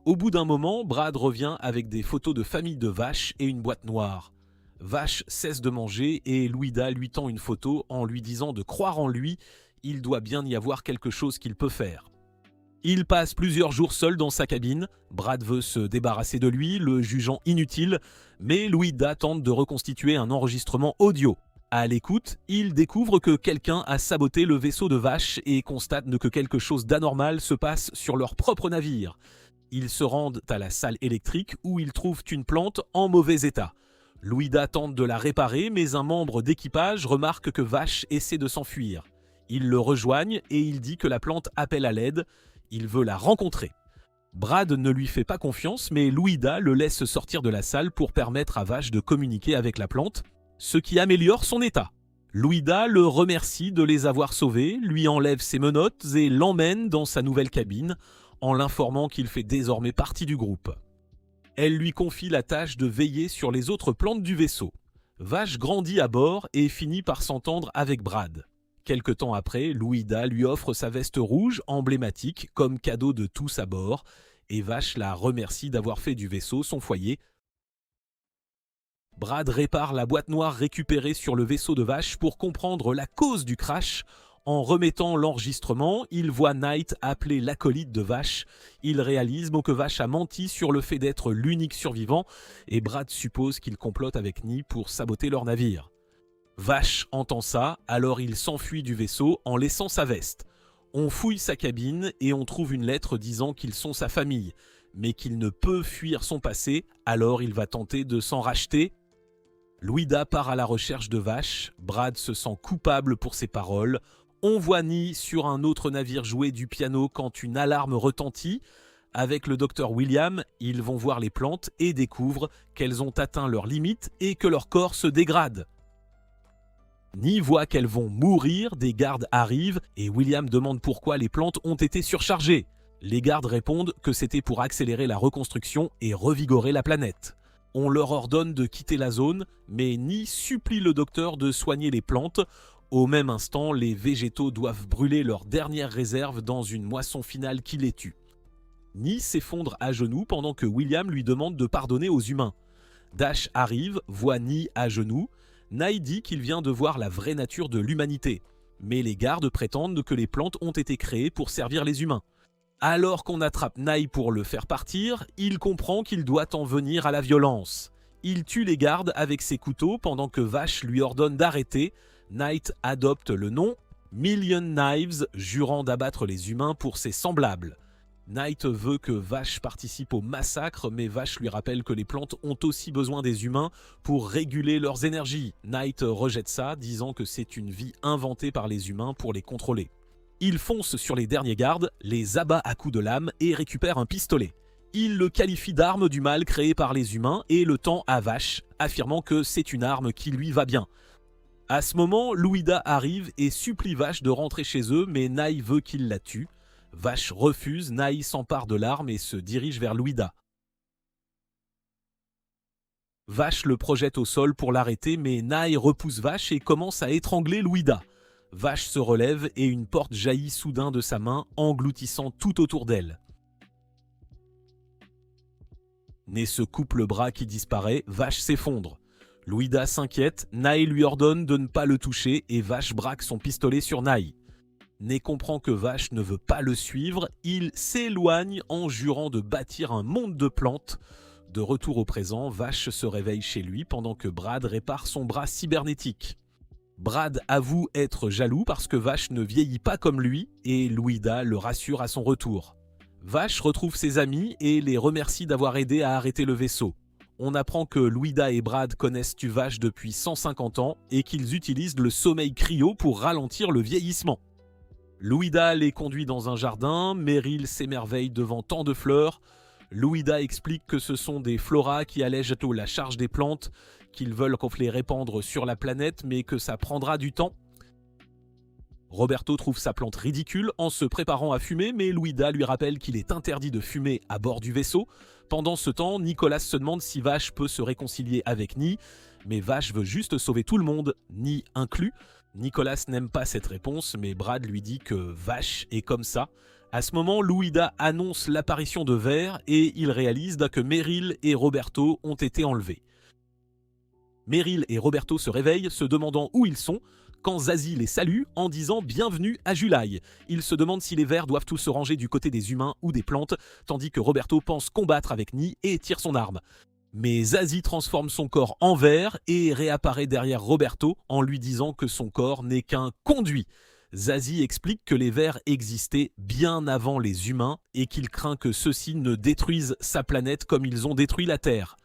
Au bout d'un moment, Brad revient avec des photos de famille de Vache et une boîte noire. Vache cesse de manger et Louida lui tend une photo en lui disant de croire en lui. Il doit bien y avoir quelque chose qu'il peut faire. Il passe plusieurs jours seul dans sa cabine. Brad veut se débarrasser de lui, le jugeant inutile, mais Louida tente de reconstituer un enregistrement audio. À l'écoute, il découvre que quelqu'un a saboté le vaisseau de Vache et constate que quelque chose d'anormal se passe sur leur propre navire. Ils se rendent à la salle électrique où ils trouvent une plante en mauvais état. Louida tente de la réparer, mais un membre d'équipage remarque que Vache essaie de s'enfuir. Ils le rejoignent et il dit que la plante appelle à l'aide. Il veut la rencontrer. Brad ne lui fait pas confiance, mais Louida le laisse sortir de la salle pour permettre à Vash de communiquer avec la plante, ce qui améliore son état. Louida le remercie de les avoir sauvés, lui enlève ses menottes et l'emmène dans sa nouvelle cabine, en l'informant qu'il fait désormais partie du groupe. Elle lui confie la tâche de veiller sur les autres plantes du vaisseau. Vash grandit à bord et finit par s'entendre avec Brad. Quelque temps après, Louida lui offre sa veste rouge emblématique comme cadeau de tous à bord, et Vash la remercie d'avoir fait du vaisseau son foyer. Brad répare la boîte noire récupérée sur le vaisseau de Vash pour comprendre la cause du crash. En remettant l'enregistrement, il voit Knight appeler l'acolyte de Vash. Il réalise que Vash a menti sur le fait d'être l'unique survivant et Brad suppose qu'il complote avec Ni pour saboter leur navire. Vash entend ça, alors il s'enfuit du vaisseau en laissant sa veste. On fouille sa cabine et on trouve une lettre disant qu'ils sont sa famille, mais qu'il ne peut fuir son passé, alors il va tenter de s'en racheter. Louida part à la recherche de Vash, Brad se sent coupable pour ses paroles. On voit Ni sur un autre navire jouer du piano quand une alarme retentit. Avec le docteur William, ils vont voir les plantes et découvrent qu'elles ont atteint leurs limites et que leur corps se dégrade. Ni voit qu'elles vont mourir, des gardes arrivent et William demande pourquoi les plantes ont été surchargées. Les gardes répondent que c'était pour accélérer la reconstruction et revigorer la planète. On leur ordonne de quitter la zone, mais Ni supplie le docteur de soigner les plantes. Au même instant, les végétaux doivent brûler leurs dernières réserves dans une moisson finale qui les tue. Ni s'effondre à genoux pendant que William lui demande de pardonner aux humains. Dash arrive, voit Ni à genoux. Nai dit qu'il vient de voir la vraie nature de l'humanité, mais les gardes prétendent que les plantes ont été créées pour servir les humains. Alors qu'on attrape Nai pour le faire partir, il comprend qu'il doit en venir à la violence. Il tue les gardes avec ses couteaux pendant que Vash lui ordonne d'arrêter. Knight adopte le nom Million Knives, jurant d'abattre les humains pour ses semblables. Knight veut que Vash participe au massacre, mais Vash lui rappelle que les plantes ont aussi besoin des humains pour réguler leurs énergies. Knight rejette ça, disant que c'est une vie inventée par les humains pour les contrôler. Il fonce sur les derniers gardes, les abat à coups de lame et récupère un pistolet. Il le qualifie d'arme du mal créée par les humains et le tend à Vash, affirmant que c'est une arme qui lui va bien. À ce moment, Louida arrive et supplie Vash de rentrer chez eux, mais Nai veut qu'il la tue. Vash refuse, Nai s'empare de l'arme et se dirige vers Louida. Vash le projette au sol pour l'arrêter, mais Nai repousse Vash et commence à étrangler Louida. Vash se relève et une porte jaillit soudain de sa main, engloutissant tout autour d'elle. Nai se coupe le bras qui disparaît, Vash s'effondre. Louida s'inquiète, Nai lui ordonne de ne pas le toucher et Vash braque son pistolet sur Nai. Nai comprend que Vash ne veut pas le suivre, il s'éloigne en jurant de bâtir un monde de plantes. De retour au présent, Vash se réveille chez lui pendant que Brad répare son bras cybernétique. Brad avoue être jaloux parce que Vash ne vieillit pas comme lui et Louida le rassure à son retour. Vash retrouve ses amis et les remercie d'avoir aidé à arrêter le vaisseau. On apprend que Louida et Brad connaissent Vash depuis 150 ans et qu'ils utilisent le sommeil cryo pour ralentir le vieillissement. Louida les conduit dans un jardin, Meryl s'émerveille devant tant de fleurs. Louida explique que ce sont des floras qui allègent la charge des plantes, qu'ils veulent qu'on les répandre sur la planète, mais que ça prendra du temps. Roberto trouve sa plante ridicule en se préparant à fumer, mais Louida lui rappelle qu'il est interdit de fumer à bord du vaisseau. Pendant ce temps, Nicolas se demande si Vash peut se réconcilier avec Ni, mais Vash veut juste sauver tout le monde, Ni inclus. Nicolas n'aime pas cette réponse, mais Brad lui dit que Vash est comme ça. À ce moment, Louida annonce l'apparition de Ver et il réalise que Meryl et Roberto ont été enlevés. Meryl et Roberto se réveillent, se demandant où ils sont, quand Zazie les salue en disant « Bienvenue à Julaï ». Ils se demandent si les Verts doivent tous se ranger du côté des humains ou des plantes, tandis que Roberto pense combattre avec Ni et tire son arme. Mais Zazie transforme son corps en verre et réapparaît derrière Roberto en lui disant que son corps n'est qu'un conduit. Zazie explique que les Verts existaient bien avant les humains et qu'il craint que ceux-ci ne détruisent sa planète comme ils ont détruit la Terre.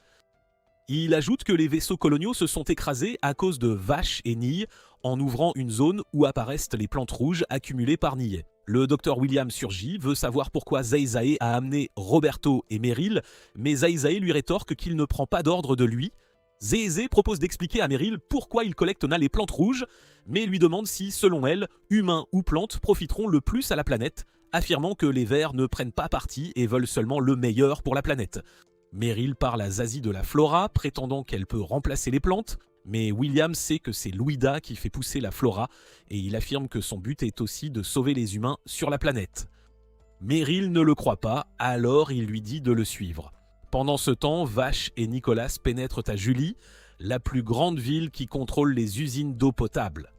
Il ajoute que les vaisseaux coloniaux se sont écrasés à cause de Vash et Ni en ouvrant une zone où apparaissent les plantes rouges accumulées par Ni. Le docteur William surgit, veut savoir pourquoi Zaizae a amené Roberto et Meryl, mais Zaizae lui rétorque qu'il ne prend pas d'ordre de lui. Zézé propose d'expliquer à Meryl pourquoi il collectionna les plantes rouges, mais lui demande si, selon elle, humains ou plantes profiteront le plus à la planète, affirmant que les vers ne prennent pas parti et veulent seulement le meilleur pour la planète. Meryl parle à Zazie de la flora, prétendant qu'elle peut remplacer les plantes, mais William sait que c'est Louida qui fait pousser la flora, et il affirme que son but est aussi de sauver les humains sur la planète. Meryl ne le croit pas, alors il lui dit de le suivre. Pendant ce temps, Vache et Nicolas pénètrent à Julie, la plus grande ville qui contrôle les usines d'eau potable.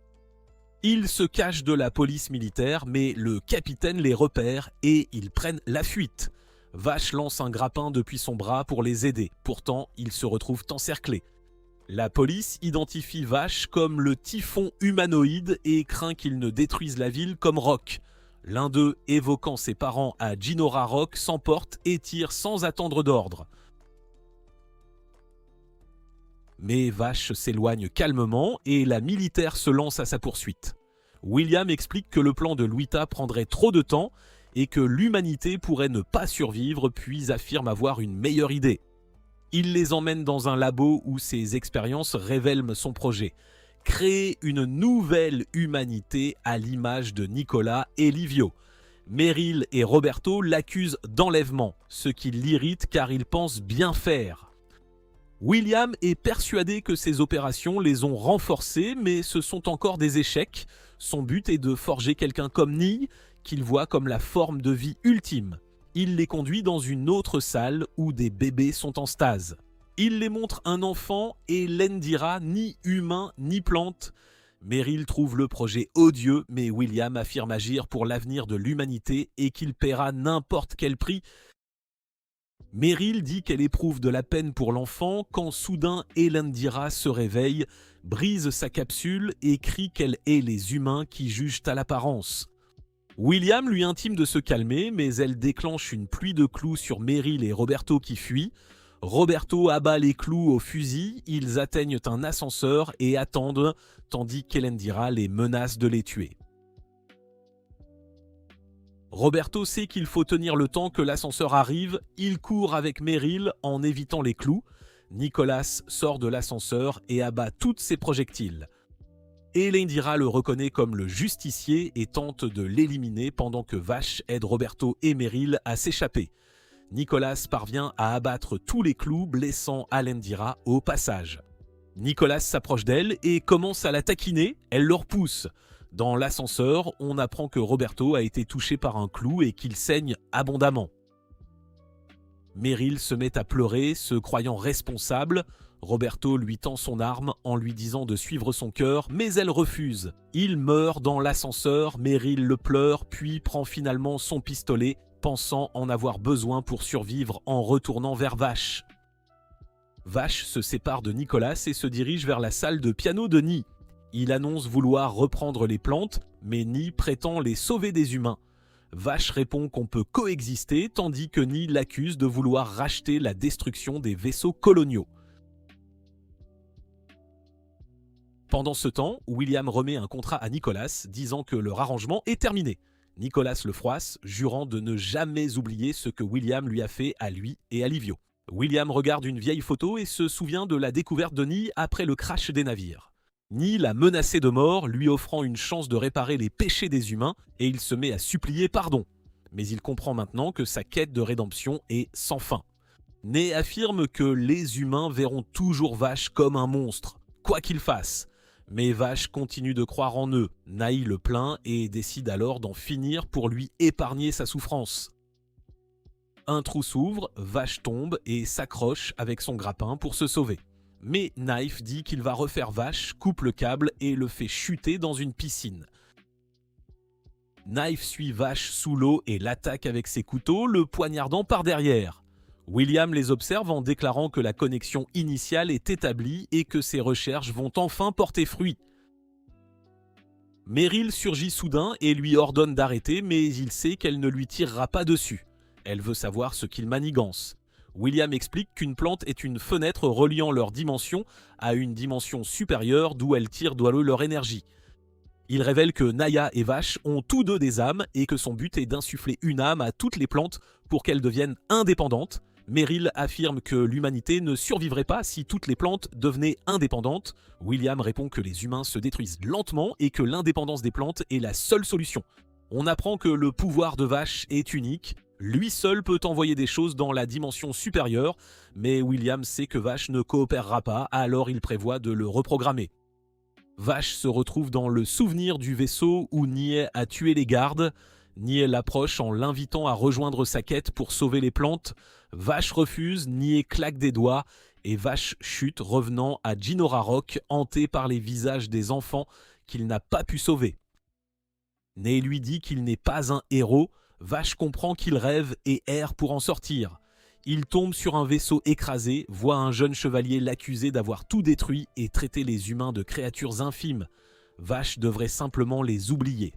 Ils se cachent de la police militaire, mais le capitaine les repère et ils prennent la fuite. Vache lance un grappin depuis son bras pour les aider, pourtant ils se retrouvent encerclés. La police identifie Vache comme le typhon humanoïde et craint qu'il ne détruise la ville comme Rock. L'un d'eux, évoquant ses parents à Jinora Rock, s'emporte et tire sans attendre d'ordre. Mais Vache s'éloigne calmement et la militaire se lance à sa poursuite. William explique que le plan de Louida prendrait trop de temps et que l'humanité pourrait ne pas survivre, puis affirme avoir une meilleure idée. Il les emmène dans un labo où ses expériences révèlent son projet. Créer une nouvelle humanité à l'image de Nicolas et Livio. Meryl et Roberto l'accusent d'enlèvement, ce qui l'irrite car il pense bien faire. William est persuadé que ces opérations les ont renforcés, mais ce sont encore des échecs. Son but est de forger quelqu'un comme Ni, qu'il voit comme la forme de vie ultime. Il les conduit dans une autre salle où des bébés sont en stase. Il les montre un enfant et l'Endira ni humain ni plante. Meryl trouve le projet odieux, mais William affirme agir pour l'avenir de l'humanité et qu'il paiera n'importe quel prix. Meryl dit qu'elle éprouve de la peine pour l'enfant quand soudain Elendira se réveille, brise sa capsule et crie qu'elle hait les humains qui jugent à l'apparence. William lui intime de se calmer, mais elle déclenche une pluie de clous sur Meryl et Roberto qui fuient. Roberto abat les clous au fusil, ils atteignent un ascenseur et attendent, tandis qu'Elendira les menace de les tuer. Roberto sait qu'il faut tenir le temps que l'ascenseur arrive, il court avec Meryl en évitant les clous. Nicolas sort de l'ascenseur et abat tous ses projectiles. Elendira le reconnaît comme le justicier et tente de l'éliminer pendant que Vache aide Roberto et Meryl à s'échapper. Nicolas parvient à abattre tous les clous, blessant Elendira au passage. Nicolas s'approche d'elle et commence à la taquiner, elle le repousse. Dans l'ascenseur, on apprend que Roberto a été touché par un clou et qu'il saigne abondamment. Meryl se met à pleurer, se croyant responsable. Roberto lui tend son arme en lui disant de suivre son cœur, mais elle refuse. Il meurt dans l'ascenseur, Meryl le pleure, puis prend finalement son pistolet, pensant en avoir besoin pour survivre en retournant vers Vache. Vache se sépare de Nicolas et se dirige vers la salle de piano de Ni. Il annonce vouloir reprendre les plantes, mais Ni prétend les sauver des humains. Vache répond qu'on peut coexister, tandis que Ni l'accuse de vouloir racheter la destruction des vaisseaux coloniaux. Pendant ce temps, William remet un contrat à Nicolas, disant que leur arrangement est terminé. Nicolas le froisse, jurant de ne jamais oublier ce que William lui a fait à lui et à Livio. William regarde une vieille photo et se souvient de la découverte de Ni après le crash des navires. Ni l'a menacé de mort, lui offrant une chance de réparer les péchés des humains, et il se met à supplier pardon. Mais il comprend maintenant que sa quête de rédemption est sans fin. Ni affirme que les humains verront toujours Vache comme un monstre, quoi qu'il fasse. Mais Vache continue de croire en eux, Naï le plaint et décide alors d'en finir pour lui épargner sa souffrance. Un trou s'ouvre, Vache tombe et s'accroche avec son grappin pour se sauver. Mais Knife dit qu'il va refaire Vache, coupe le câble et le fait chuter dans une piscine. Knife suit Vache sous l'eau et l'attaque avec ses couteaux, le poignardant par derrière. William les observe en déclarant que la connexion initiale est établie et que ses recherches vont enfin porter fruit. Meryl surgit soudain et lui ordonne d'arrêter, mais il sait qu'elle ne lui tirera pas dessus. Elle veut savoir ce qu'il manigance. William explique qu'une plante est une fenêtre reliant leur dimension à une dimension supérieure d'où elles tirent leur énergie. Il révèle que Naya et Vache ont tous deux des âmes et que son but est d'insuffler une âme à toutes les plantes pour qu'elles deviennent indépendantes. Meryl affirme que l'humanité ne survivrait pas si toutes les plantes devenaient indépendantes. William répond que les humains se détruisent lentement et que l'indépendance des plantes est la seule solution. On apprend que le pouvoir de Vache est unique. Lui seul peut envoyer des choses dans la dimension supérieure, mais William sait que Vache ne coopérera pas, alors il prévoit de le reprogrammer. Vache se retrouve dans le souvenir du vaisseau où Niais a tué les gardes. Niais l'approche en l'invitant à rejoindre sa quête pour sauver les plantes. Vache refuse, Niais claque des doigts et Vache chute, revenant à Jinora Rock, hanté par les visages des enfants qu'il n'a pas pu sauver. Niais lui dit qu'il n'est pas un héros. Vache comprend qu'il rêve et erre pour en sortir. Il tombe sur un vaisseau écrasé, voit un jeune chevalier l'accuser d'avoir tout détruit et traiter les humains de créatures infimes. Vache devrait simplement les oublier.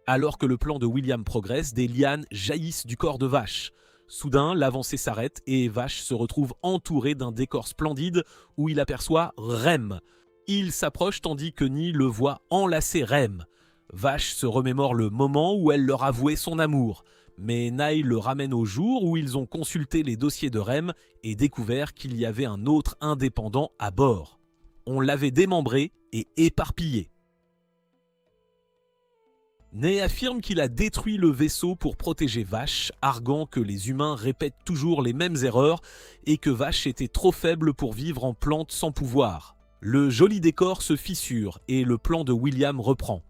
Alors que le plan de William progresse, des lianes jaillissent du corps de Vache. Soudain, l'avancée s'arrête et Vache se retrouve entouré d'un décor splendide où il aperçoit Rem. Il s'approche tandis que Ni le voit enlacer Rem. Vache se remémore le moment où elle leur avouait son amour. Mais Nai le ramène au jour où ils ont consulté les dossiers de Rem et découvert qu'il y avait un autre indépendant à bord. On l'avait démembré et éparpillé. Ney affirme qu'il a détruit le vaisseau pour protéger Vache, arguant que les humains répètent toujours les mêmes erreurs et que Vache était trop faible pour vivre en plante sans pouvoir. Le joli décor se fissure et le plan de William reprend.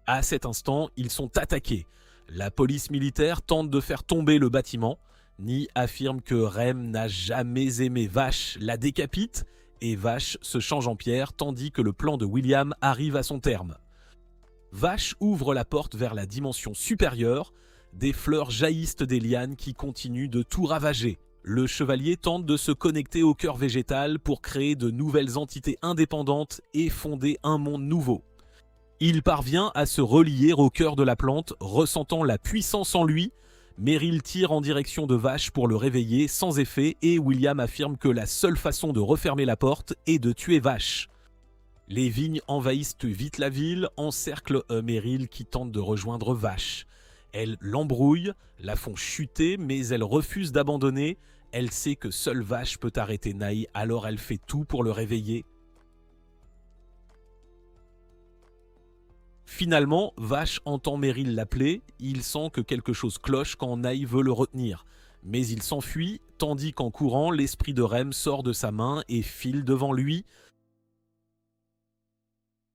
À cet instant, ils sont attaqués. La police militaire tente de faire tomber le bâtiment. Ni affirme que Rem n'a jamais aimé Vache, la décapite, et Vache se change en pierre tandis que le plan de William arrive à son terme. Vache ouvre la porte vers la dimension supérieure. Des fleurs jaillissent des lianes qui continuent de tout ravager. Le chevalier tente de se connecter au cœur végétal pour créer de nouvelles entités indépendantes et fonder un monde nouveau. Il parvient à se relier au cœur de la plante, ressentant la puissance en lui. Meryl tire en direction de Vache pour le réveiller, sans effet, et William affirme que la seule façon de refermer la porte est de tuer Vache. Les vignes envahissent vite la ville, encerclent Meryl qui tente de rejoindre Vache. Elles l'embrouillent, la font chuter, mais elle refuse d'abandonner. Elle sait que seule Vache peut arrêter Nai, alors elle fait tout pour le réveiller. Finalement, Vache entend Meryl l'appeler, il sent que quelque chose cloche quand Nai veut le retenir. Mais il s'enfuit, tandis qu'en courant, l'esprit de Rem sort de sa main et file devant lui.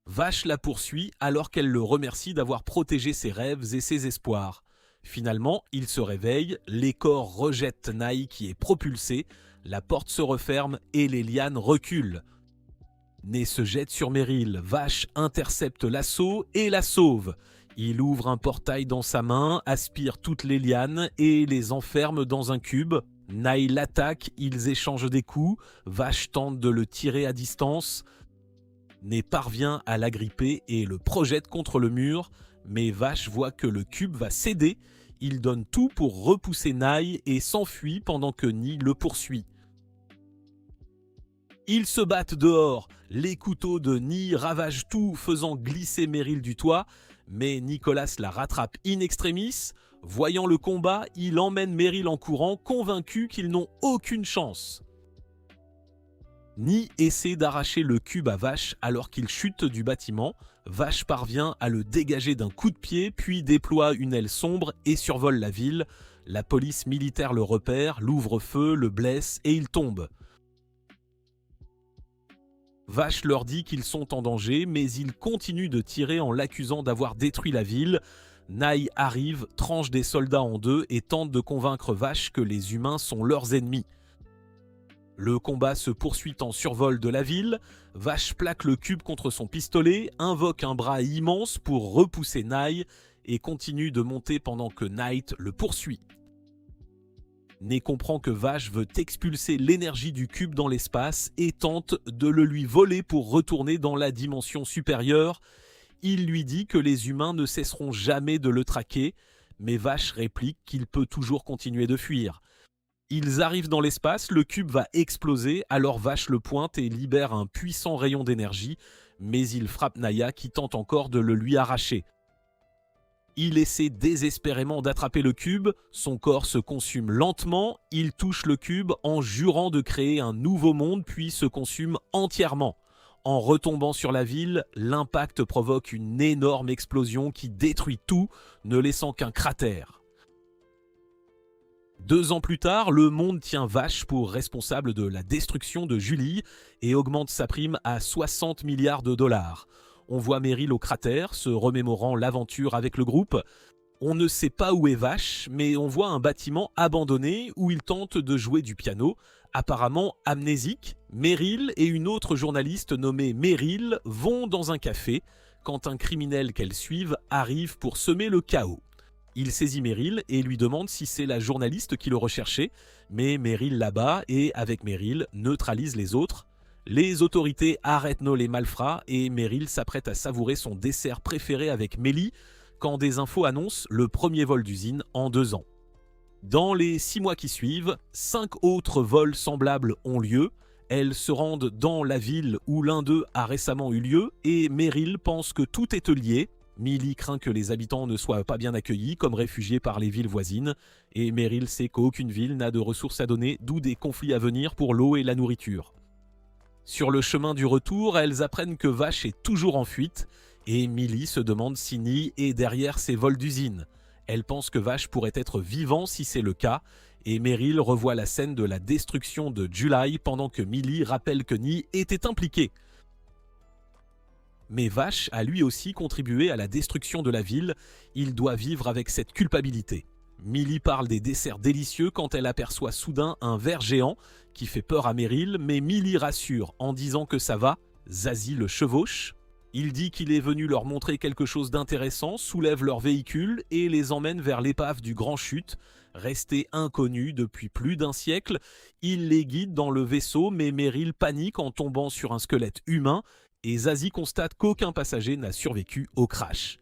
Vache la poursuit alors qu'elle le remercie d'avoir protégé ses rêves et ses espoirs. Finalement, il se réveille, les corps rejettent Nai qui est propulsé, la porte se referme et les lianes reculent. Ney se jette sur Meryl, Vache intercepte l'assaut et la sauve. Il ouvre un portail dans sa main, aspire toutes les lianes et les enferme dans un cube. Nai l'attaque, ils échangent des coups, Vache tente de le tirer à distance. Ney parvient à l'agripper et le projette contre le mur, mais Vache voit que le cube va céder. Il donne tout pour repousser Nai et s'enfuit pendant que Ney le poursuit. Ils se battent dehors, les couteaux de Ney ravagent tout, faisant glisser Meryl du toit, mais Nicolas la rattrape in extremis. Voyant le combat, il emmène Meryl en courant, convaincu qu'ils n'ont aucune chance. Ney essaie d'arracher le cube à Vache alors qu'il chute du bâtiment. Vache parvient à le dégager d'un coup de pied, puis déploie une aile sombre et survole la ville. La police militaire le repère, l'ouvre-feu, le blesse et il tombe. Vache leur dit qu'ils sont en danger, mais ils continuent de tirer en l'accusant d'avoir détruit la ville. Nai arrive, tranche des soldats en deux et tente de convaincre Vache que les humains sont leurs ennemis. Le combat se poursuit en survol de la ville. Vache plaque le cube contre son pistolet, invoque un bras immense pour repousser Nai et continue de monter pendant que Night le poursuit. Ney comprend que Vache veut expulser l'énergie du cube dans l'espace et tente de le lui voler pour retourner dans la dimension supérieure. Il lui dit que les humains ne cesseront jamais de le traquer, mais Vache réplique qu'il peut toujours continuer de fuir. Ils arrivent dans l'espace, le cube va exploser, alors Vache le pointe et libère un puissant rayon d'énergie, mais il frappe Naya qui tente encore de le lui arracher. Il essaie désespérément d'attraper le cube, son corps se consume lentement, il touche le cube en jurant de créer un nouveau monde puis se consume entièrement. En retombant sur la ville, l'impact provoque une énorme explosion qui détruit tout, ne laissant qu'un cratère. 2 ans plus tard, le monde tient Vache pour responsable de la destruction de Julie et augmente sa prime à 60 milliards de dollars. On voit Meryl au cratère, se remémorant l'aventure avec le groupe. On ne sait pas où est Vache, mais on voit un bâtiment abandonné où il tente de jouer du piano. Apparemment amnésique, Meryl et une autre journaliste nommée Meryl vont dans un café quand un criminel qu'elles suivent arrive pour semer le chaos. Il saisit Meryl et lui demande si c'est la journaliste qui le recherchait, mais Meryl l'abat et, avec Meryl, neutralise les autres. Les autorités arrêtent les malfrats et Meryl s'apprête à savourer son dessert préféré avec Melly quand des infos annoncent le premier vol d'usine en 2 ans. Dans les 6 mois qui suivent, 5 autres vols semblables ont lieu. Elles se rendent dans la ville où l'un d'eux a récemment eu lieu et Meryl pense que tout est lié. Millie craint que les habitants ne soient pas bien accueillis comme réfugiés par les villes voisines et Meryl sait qu'aucune ville n'a de ressources à donner, d'où des conflits à venir pour l'eau et la nourriture. Sur le chemin du retour, elles apprennent que Vache est toujours en fuite et Millie se demande si Nii est derrière ces vols d'usine. Elle pense que Vache pourrait être vivant si c'est le cas et Meryl revoit la scène de la destruction de July pendant que Millie rappelle que Nii était impliqué. Mais Vache a lui aussi contribué à la destruction de la ville, il doit vivre avec cette culpabilité. Millie parle des desserts délicieux quand elle aperçoit soudain un ver géant qui fait peur à Meryl, mais Millie rassure en disant que ça va, Zazie le chevauche. Il dit qu'il est venu leur montrer quelque chose d'intéressant, soulève leur véhicule et les emmène vers l'épave du Grand Chute, resté inconnu depuis plus d'1 siècle. Il les guide dans le vaisseau, mais Meryl panique en tombant sur un squelette humain et Zazie constate qu'aucun passager n'a survécu au crash.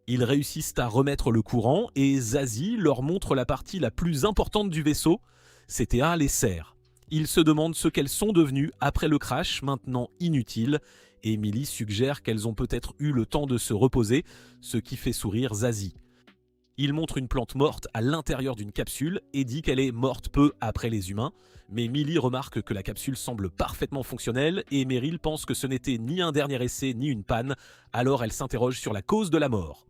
Ils réussissent à remettre le courant et Zazie leur montre la partie la plus importante du vaisseau, c'est-à-dire les serres. Ils se demandent ce qu'elles sont devenues après le crash, maintenant inutiles, et Millie suggère qu'elles ont peut-être eu le temps de se reposer, ce qui fait sourire Zazie. Il montre une plante morte à l'intérieur d'une capsule et dit qu'elle est morte peu après les humains, mais Millie remarque que la capsule semble parfaitement fonctionnelle et Meryl pense que ce n'était ni un dernier essai ni une panne, alors elle s'interroge sur la cause de la mort.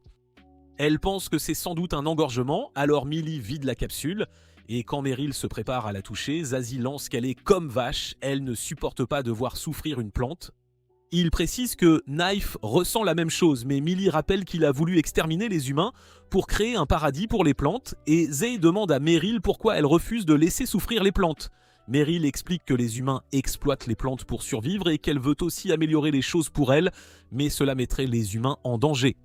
Elle pense que c'est sans doute un engorgement, alors Millie vide la capsule, et quand Meryl se prépare à la toucher, Zazie lance qu'elle est comme Vache, elle ne supporte pas de voir souffrir une plante. Il précise que Knife ressent la même chose, mais Millie rappelle qu'il a voulu exterminer les humains pour créer un paradis pour les plantes, et Zay demande à Meryl pourquoi elle refuse de laisser souffrir les plantes. Meryl explique que les humains exploitent les plantes pour survivre et qu'elle veut aussi améliorer les choses pour elle, mais cela mettrait les humains en danger.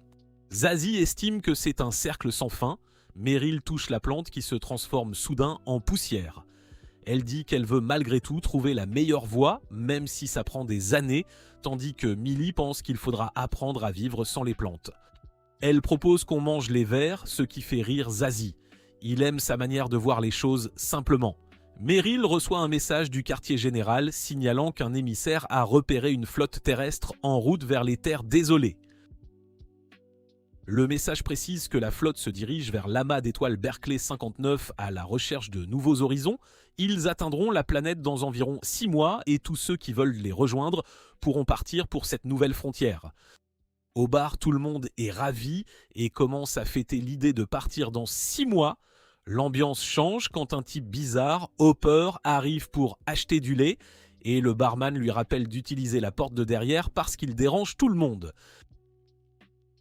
Zazie estime que c'est un cercle sans fin. Meryl touche la plante qui se transforme soudain en poussière. Elle dit qu'elle veut malgré tout trouver la meilleure voie, même si ça prend des années, tandis que Millie pense qu'il faudra apprendre à vivre sans les plantes. Elle propose qu'on mange les vers, ce qui fait rire Zazie. Il aime sa manière de voir les choses simplement. Meryl reçoit un message du quartier général signalant qu'un émissaire a repéré une flotte terrestre en route vers les terres désolées. Le message précise que la flotte se dirige vers l'amas d'étoiles Berkeley 59 à la recherche de nouveaux horizons. Ils atteindront la planète dans environ 6 mois et tous ceux qui veulent les rejoindre pourront partir pour cette nouvelle frontière. Au bar, tout le monde est ravi et commence à fêter l'idée de partir dans 6 mois. L'ambiance change quand un type bizarre, Hopper, arrive pour acheter du lait et le barman lui rappelle d'utiliser la porte de derrière parce qu'il dérange tout le monde.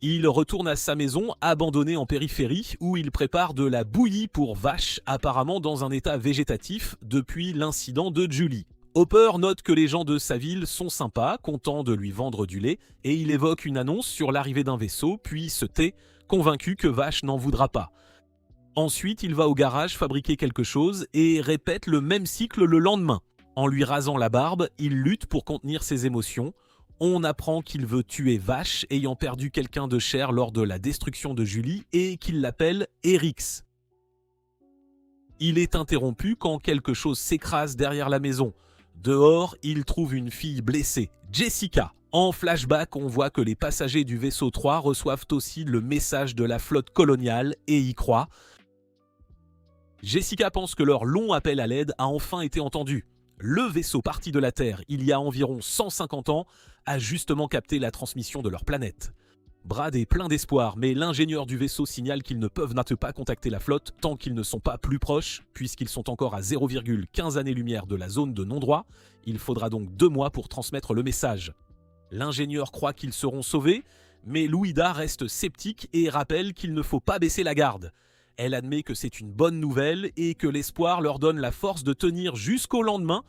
Il retourne à sa maison, abandonnée en périphérie, où il prépare de la bouillie pour Vache, apparemment dans un état végétatif depuis l'incident de Julie. Hopper note que les gens de sa ville sont sympas, contents de lui vendre du lait, et il évoque une annonce sur l'arrivée d'un vaisseau, puis se tait, convaincu que Vache n'en voudra pas. Ensuite, il va au garage fabriquer quelque chose et répète le même cycle le lendemain. En lui rasant la barbe, il lutte pour contenir ses émotions. On apprend qu'il veut tuer Vache, ayant perdu quelqu'un de cher lors de la destruction de Julie, et qu'il l'appelle Erix. Il est interrompu quand quelque chose s'écrase derrière la maison. Dehors, il trouve une fille blessée, Jessica. En flashback, on voit que les passagers du vaisseau 3 reçoivent aussi le message de la flotte coloniale et y croient. Jessica pense que leur long appel à l'aide a enfin été entendu. Le vaisseau parti de la Terre il y a environ 150 ans a justement capté la transmission de leur planète. Brad est plein d'espoir, mais l'ingénieur du vaisseau signale qu'ils ne peuvent pas contacter la flotte tant qu'ils ne sont pas plus proches, puisqu'ils sont encore à 0,15 années-lumière de la zone de non-droit. Il faudra donc 2 mois pour transmettre le message. L'ingénieur croit qu'ils seront sauvés, mais Louida reste sceptique et rappelle qu'il ne faut pas baisser la garde. Elle admet que c'est une bonne nouvelle et que l'espoir leur donne la force de tenir jusqu'au lendemain,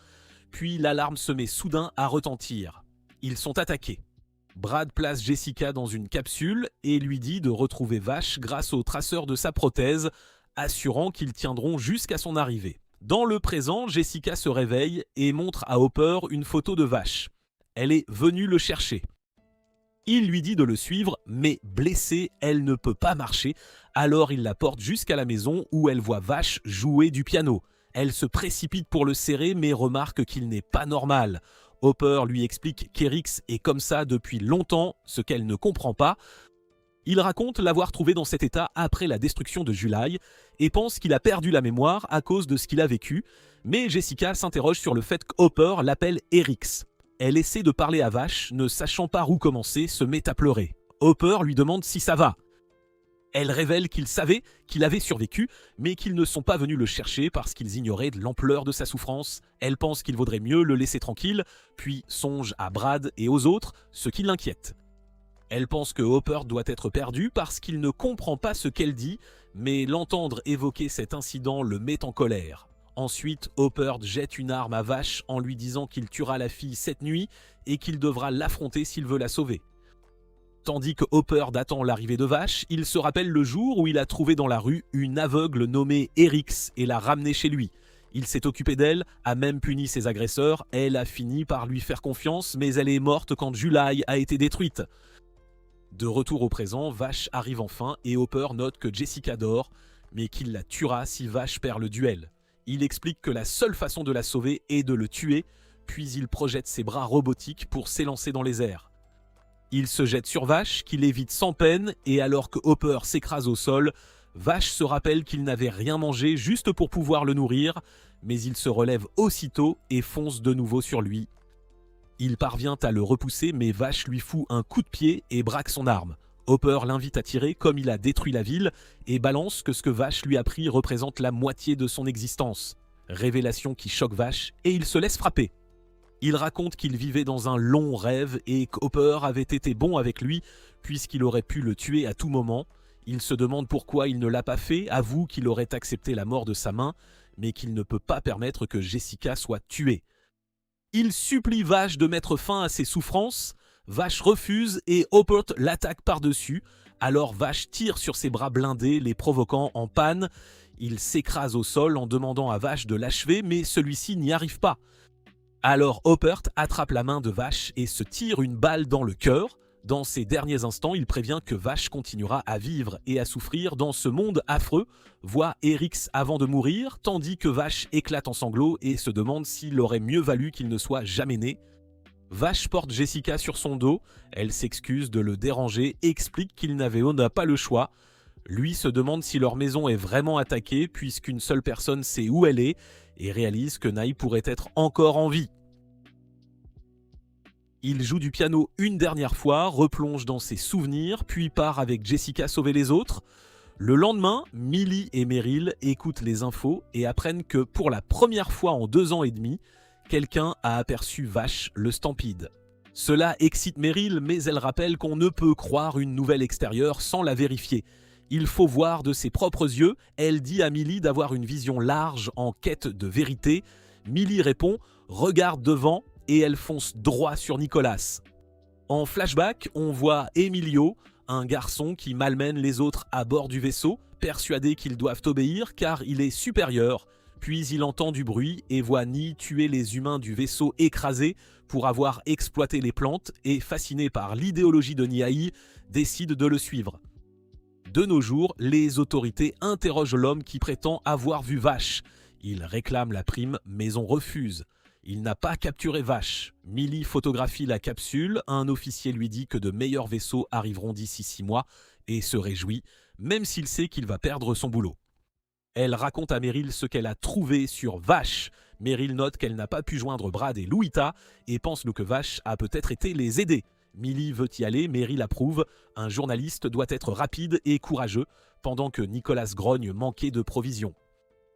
puis l'alarme se met soudain à retentir. Ils sont attaqués. Brad place Jessica dans une capsule et lui dit de retrouver Vash grâce au traceur de sa prothèse, assurant qu'ils tiendront jusqu'à son arrivée. Dans le présent, Jessica se réveille et montre à Hopper une photo de Vash. Elle est venue le chercher. Il lui dit de le suivre, mais blessée, elle ne peut pas marcher, alors il la porte jusqu'à la maison où elle voit Vash jouer du piano. Elle se précipite pour le serrer, mais remarque qu'il n'est pas normal. Hopper lui explique qu'Erix est comme ça depuis longtemps, ce qu'elle ne comprend pas. Il raconte l'avoir trouvé dans cet état après la destruction de July et pense qu'il a perdu la mémoire à cause de ce qu'il a vécu, mais Jessica s'interroge sur le fait qu'Hopper l'appelle Erix. Elle essaie de parler à Vash, ne sachant pas où commencer, se met à pleurer. Hopper lui demande si ça va. Elle révèle qu'il savait qu'il avait survécu, mais qu'ils ne sont pas venus le chercher parce qu'ils ignoraient de l'ampleur de sa souffrance. Elle pense qu'il vaudrait mieux le laisser tranquille, puis songe à Brad et aux autres, ce qui l'inquiète. Elle pense que Hopper doit être perdu parce qu'il ne comprend pas ce qu'elle dit, mais l'entendre évoquer cet incident le met en colère. Ensuite, Hopper jette une arme à Vash en lui disant qu'il tuera la fille cette nuit et qu'il devra l'affronter s'il veut la sauver. Tandis que Hopper attend l'arrivée de Vash, il se rappelle le jour où il a trouvé dans la rue une aveugle nommée Erix et l'a ramenée chez lui. Il s'est occupé d'elle, a même puni ses agresseurs, elle a fini par lui faire confiance, mais elle est morte quand July a été détruite. De retour au présent, Vash arrive enfin et Hopper note que Jessica dort, mais qu'il la tuera si Vash perd le duel. Il explique que la seule façon de la sauver est de le tuer, puis il projette ses bras robotiques pour s'élancer dans les airs. Il se jette sur Vash, qui l'évite sans peine, et alors que Hopper s'écrase au sol, Vash se rappelle qu'il n'avait rien mangé juste pour pouvoir le nourrir, mais il se relève aussitôt et fonce de nouveau sur lui. Il parvient à le repousser, mais Vash lui fout un coup de pied et braque son arme. Hopper l'invite à tirer comme il a détruit la ville et balance que ce que Vash lui a pris représente la moitié de son existence. Révélation qui choque Vash et il se laisse frapper. Il raconte qu'il vivait dans un long rêve et qu'Hopper avait été bon avec lui puisqu'il aurait pu le tuer à tout moment. Il se demande pourquoi il ne l'a pas fait, avoue qu'il aurait accepté la mort de sa main, mais qu'il ne peut pas permettre que Jessica soit tuée. Il supplie Vash de mettre fin à ses souffrances. Vash refuse et Hopper l'attaque par-dessus. Alors Vash tire sur ses bras blindés, les provoquant en panne. Il s'écrase au sol en demandant à Vash de l'achever, mais celui-ci n'y arrive pas. Alors Hopper attrape la main de Vash et se tire une balle dans le cœur. Dans ses derniers instants, il prévient que Vash continuera à vivre et à souffrir dans ce monde affreux, voit Erix avant de mourir, tandis que Vash éclate en sanglots et se demande s'il aurait mieux valu qu'il ne soit jamais né. Vash porte Jessica sur son dos, elle s'excuse de le déranger et explique qu'il n'a pas le choix. Lui se demande si leur maison est vraiment attaquée puisqu'une seule personne sait où elle est et réalise que Nai pourrait être encore en vie. Il joue du piano une dernière fois, replonge dans ses souvenirs, puis part avec Jessica sauver les autres. Le lendemain, Millie et Meryl écoutent les infos et apprennent que pour la première fois en 2 ans et demi, quelqu'un a aperçu Vash le Stampede. Cela excite Meryl, mais elle rappelle qu'on ne peut croire une nouvelle extérieure sans la vérifier. Il faut voir de ses propres yeux. Elle dit à Millie d'avoir une vision large en quête de vérité. Millie répond « Regarde devant » et elle fonce droit sur Nicholas. En flashback, on voit Emilio, un garçon qui malmène les autres à bord du vaisseau, persuadé qu'ils doivent obéir car il est supérieur. Puis il entend du bruit et voit Ni tuer les humains du vaisseau écrasé pour avoir exploité les plantes et, fasciné par l'idéologie de Nihai, décide de le suivre. De nos jours, les autorités interrogent l'homme qui prétend avoir vu Vache. Il réclame la prime, mais on refuse. Il n'a pas capturé Vache. Millie photographie la capsule, un officier lui dit que de meilleurs vaisseaux arriveront d'ici 6 mois et se réjouit, même s'il sait qu'il va perdre son boulot. Elle raconte à Meryl ce qu'elle a trouvé sur Vache. Meryl note qu'elle n'a pas pu joindre Brad et Louita et pense que Vache a peut-être été les aider. Millie veut y aller, Meryl approuve. Un journaliste doit être rapide et courageux, pendant que Nicholas grogne manquer de provisions.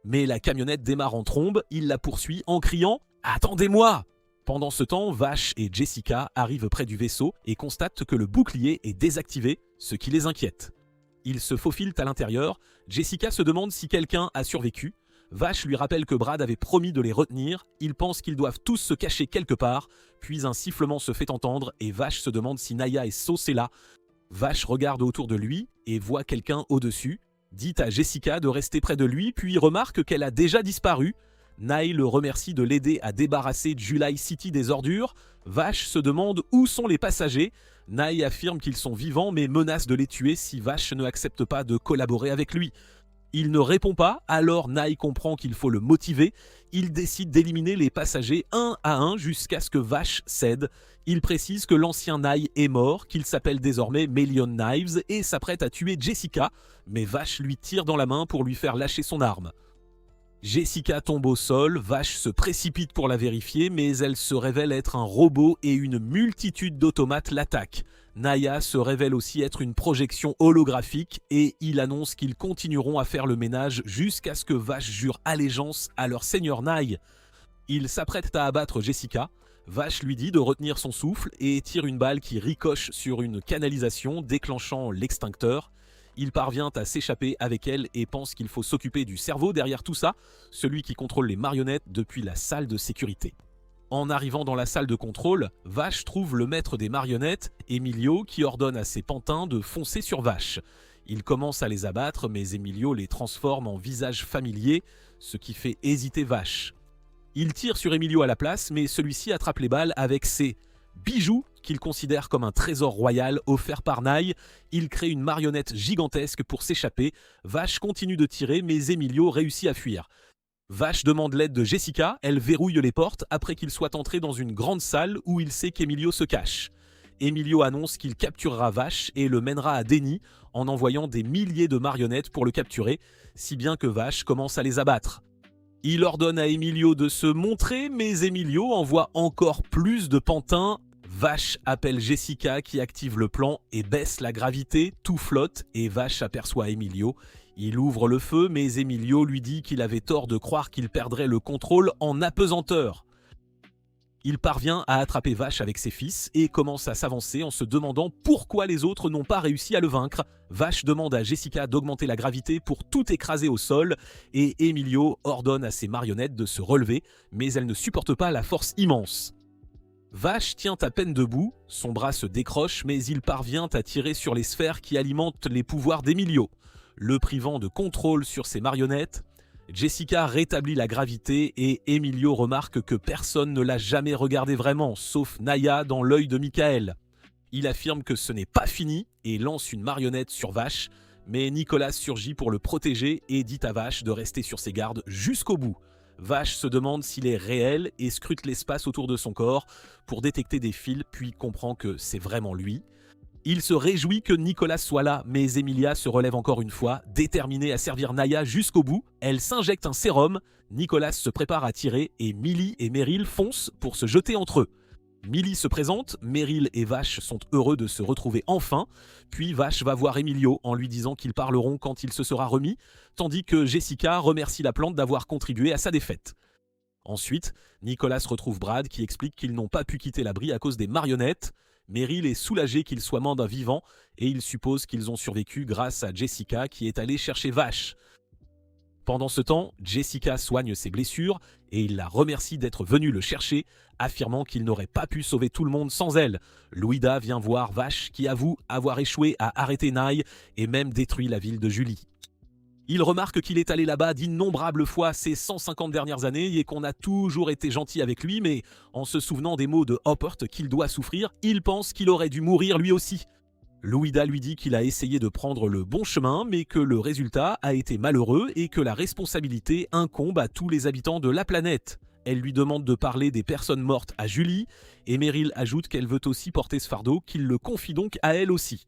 Mais la camionnette démarre en trombe, il la poursuit en criant « Attendez-moi !» Pendant ce temps, Vache et Jessica arrivent près du vaisseau et constatent que le bouclier est désactivé, ce qui les inquiète. Ils se faufilent à l'intérieur, Jessica se demande si quelqu'un a survécu. Vache lui rappelle que Brad avait promis de les retenir, ils pensent qu'ils doivent tous se cacher quelque part, puis un sifflement se fait entendre et Vache se demande si Naya est saucée là. Vache regarde autour de lui et voit quelqu'un au-dessus, dit à Jessica de rester près de lui, puis remarque qu'elle a déjà disparu. Nye le remercie de l'aider à débarrasser July City des ordures. Vache se demande où sont les passagers. Nye affirme qu'ils sont vivants mais menace de les tuer si Vache ne accepte pas de collaborer avec lui. Il ne répond pas, alors Nye comprend qu'il faut le motiver. Il décide d'éliminer les passagers un à un jusqu'à ce que Vache cède. Il précise que l'ancien Nye est mort, qu'il s'appelle désormais Million Knives et s'apprête à tuer Jessica, mais Vache lui tire dans la main pour lui faire lâcher son arme. Jessica tombe au sol, Vache se précipite pour la vérifier, mais elle se révèle être un robot et une multitude d'automates l'attaquent. Naya se révèle aussi être une projection holographique et il annonce qu'ils continueront à faire le ménage jusqu'à ce que Vache jure allégeance à leur seigneur Nye. Il s'apprête à abattre Jessica. Vache lui dit de retenir son souffle et tire une balle qui ricoche sur une canalisation, déclenchant l'extincteur. Il parvient à s'échapper avec elle et pense qu'il faut s'occuper du cerveau derrière tout ça, celui qui contrôle les marionnettes depuis la salle de sécurité. En arrivant dans la salle de contrôle, Vache trouve le maître des marionnettes, Emilio, qui ordonne à ses pantins de foncer sur Vache. Il commence à les abattre, mais Emilio les transforme en visages familiers, ce qui fait hésiter Vache. Il tire sur Emilio à la place, mais celui-ci attrape les balles avec ses bijoux qu'il considère comme un trésor royal offert par Nye. Il crée une marionnette gigantesque pour s'échapper. Vache continue de tirer, mais Emilio réussit à fuir. Vache demande l'aide de Jessica, elle verrouille les portes après qu'il soit entré dans une grande salle où il sait qu'Emilio se cache. Emilio annonce qu'il capturera Vache et le mènera à Denny en envoyant des milliers de marionnettes pour le capturer, si bien que Vache commence à les abattre. Il ordonne à Emilio de se montrer, mais Emilio envoie encore plus de pantins. Vache appelle Jessica qui active le plan et baisse la gravité, tout flotte et Vache aperçoit Emilio. Il ouvre le feu, mais Emilio lui dit qu'il avait tort de croire qu'il perdrait le contrôle en apesanteur. Il parvient à attraper Vache avec ses fils et commence à s'avancer en se demandant pourquoi les autres n'ont pas réussi à le vaincre. Vache demande à Jessica d'augmenter la gravité pour tout écraser au sol et Emilio ordonne à ses marionnettes de se relever, mais elles ne supportent pas la force immense. Vache tient à peine debout, son bras se décroche, mais il parvient à tirer sur les sphères qui alimentent les pouvoirs d'Emilio. Le privant de contrôle sur ses marionnettes, Jessica rétablit la gravité et Emilio remarque que personne ne l'a jamais regardé vraiment, sauf Naya dans l'œil de Michael. Il affirme que ce n'est pas fini et lance une marionnette sur Vache, mais Nicholas surgit pour le protéger et dit à Vache de rester sur ses gardes jusqu'au bout. Vache se demande s'il est réel et scrute l'espace autour de son corps pour détecter des fils, puis comprend que c'est vraiment lui. Il se réjouit que Nicholas soit là, mais Emilia se relève encore une fois, déterminée à servir Naya jusqu'au bout. Elle s'injecte un sérum, Nicholas se prépare à tirer et Millie et Meryl foncent pour se jeter entre eux. Millie se présente, Meryl et Vache sont heureux de se retrouver enfin, puis Vache va voir Emilio en lui disant qu'ils parleront quand il se sera remis, tandis que Jessica remercie la plante d'avoir contribué à sa défaite. Ensuite, Nicholas retrouve Brad qui explique qu'ils n'ont pas pu quitter l'abri à cause des marionnettes. Meryl est soulagé qu'ils soient morts d'un vivant et il suppose qu'ils ont survécu grâce à Jessica qui est allée chercher Vache. Pendant ce temps, Jessica soigne ses blessures et il la remercie d'être venue le chercher, affirmant qu'il n'aurait pas pu sauver tout le monde sans elle. Louida vient voir Vache qui avoue avoir échoué à arrêter Nye et même détruit la ville de Julie. Il remarque qu'il est allé là-bas d'innombrables fois ces 150 dernières années et qu'on a toujours été gentil avec lui, mais en se souvenant des mots de Hoppert qu'il doit souffrir, il pense qu'il aurait dû mourir lui aussi. Louida lui dit qu'il a essayé de prendre le bon chemin, mais que le résultat a été malheureux et que la responsabilité incombe à tous les habitants de la planète. Elle lui demande de parler des personnes mortes à Julie, et Meryl ajoute qu'elle veut aussi porter ce fardeau, qu'il le confie donc à elle aussi.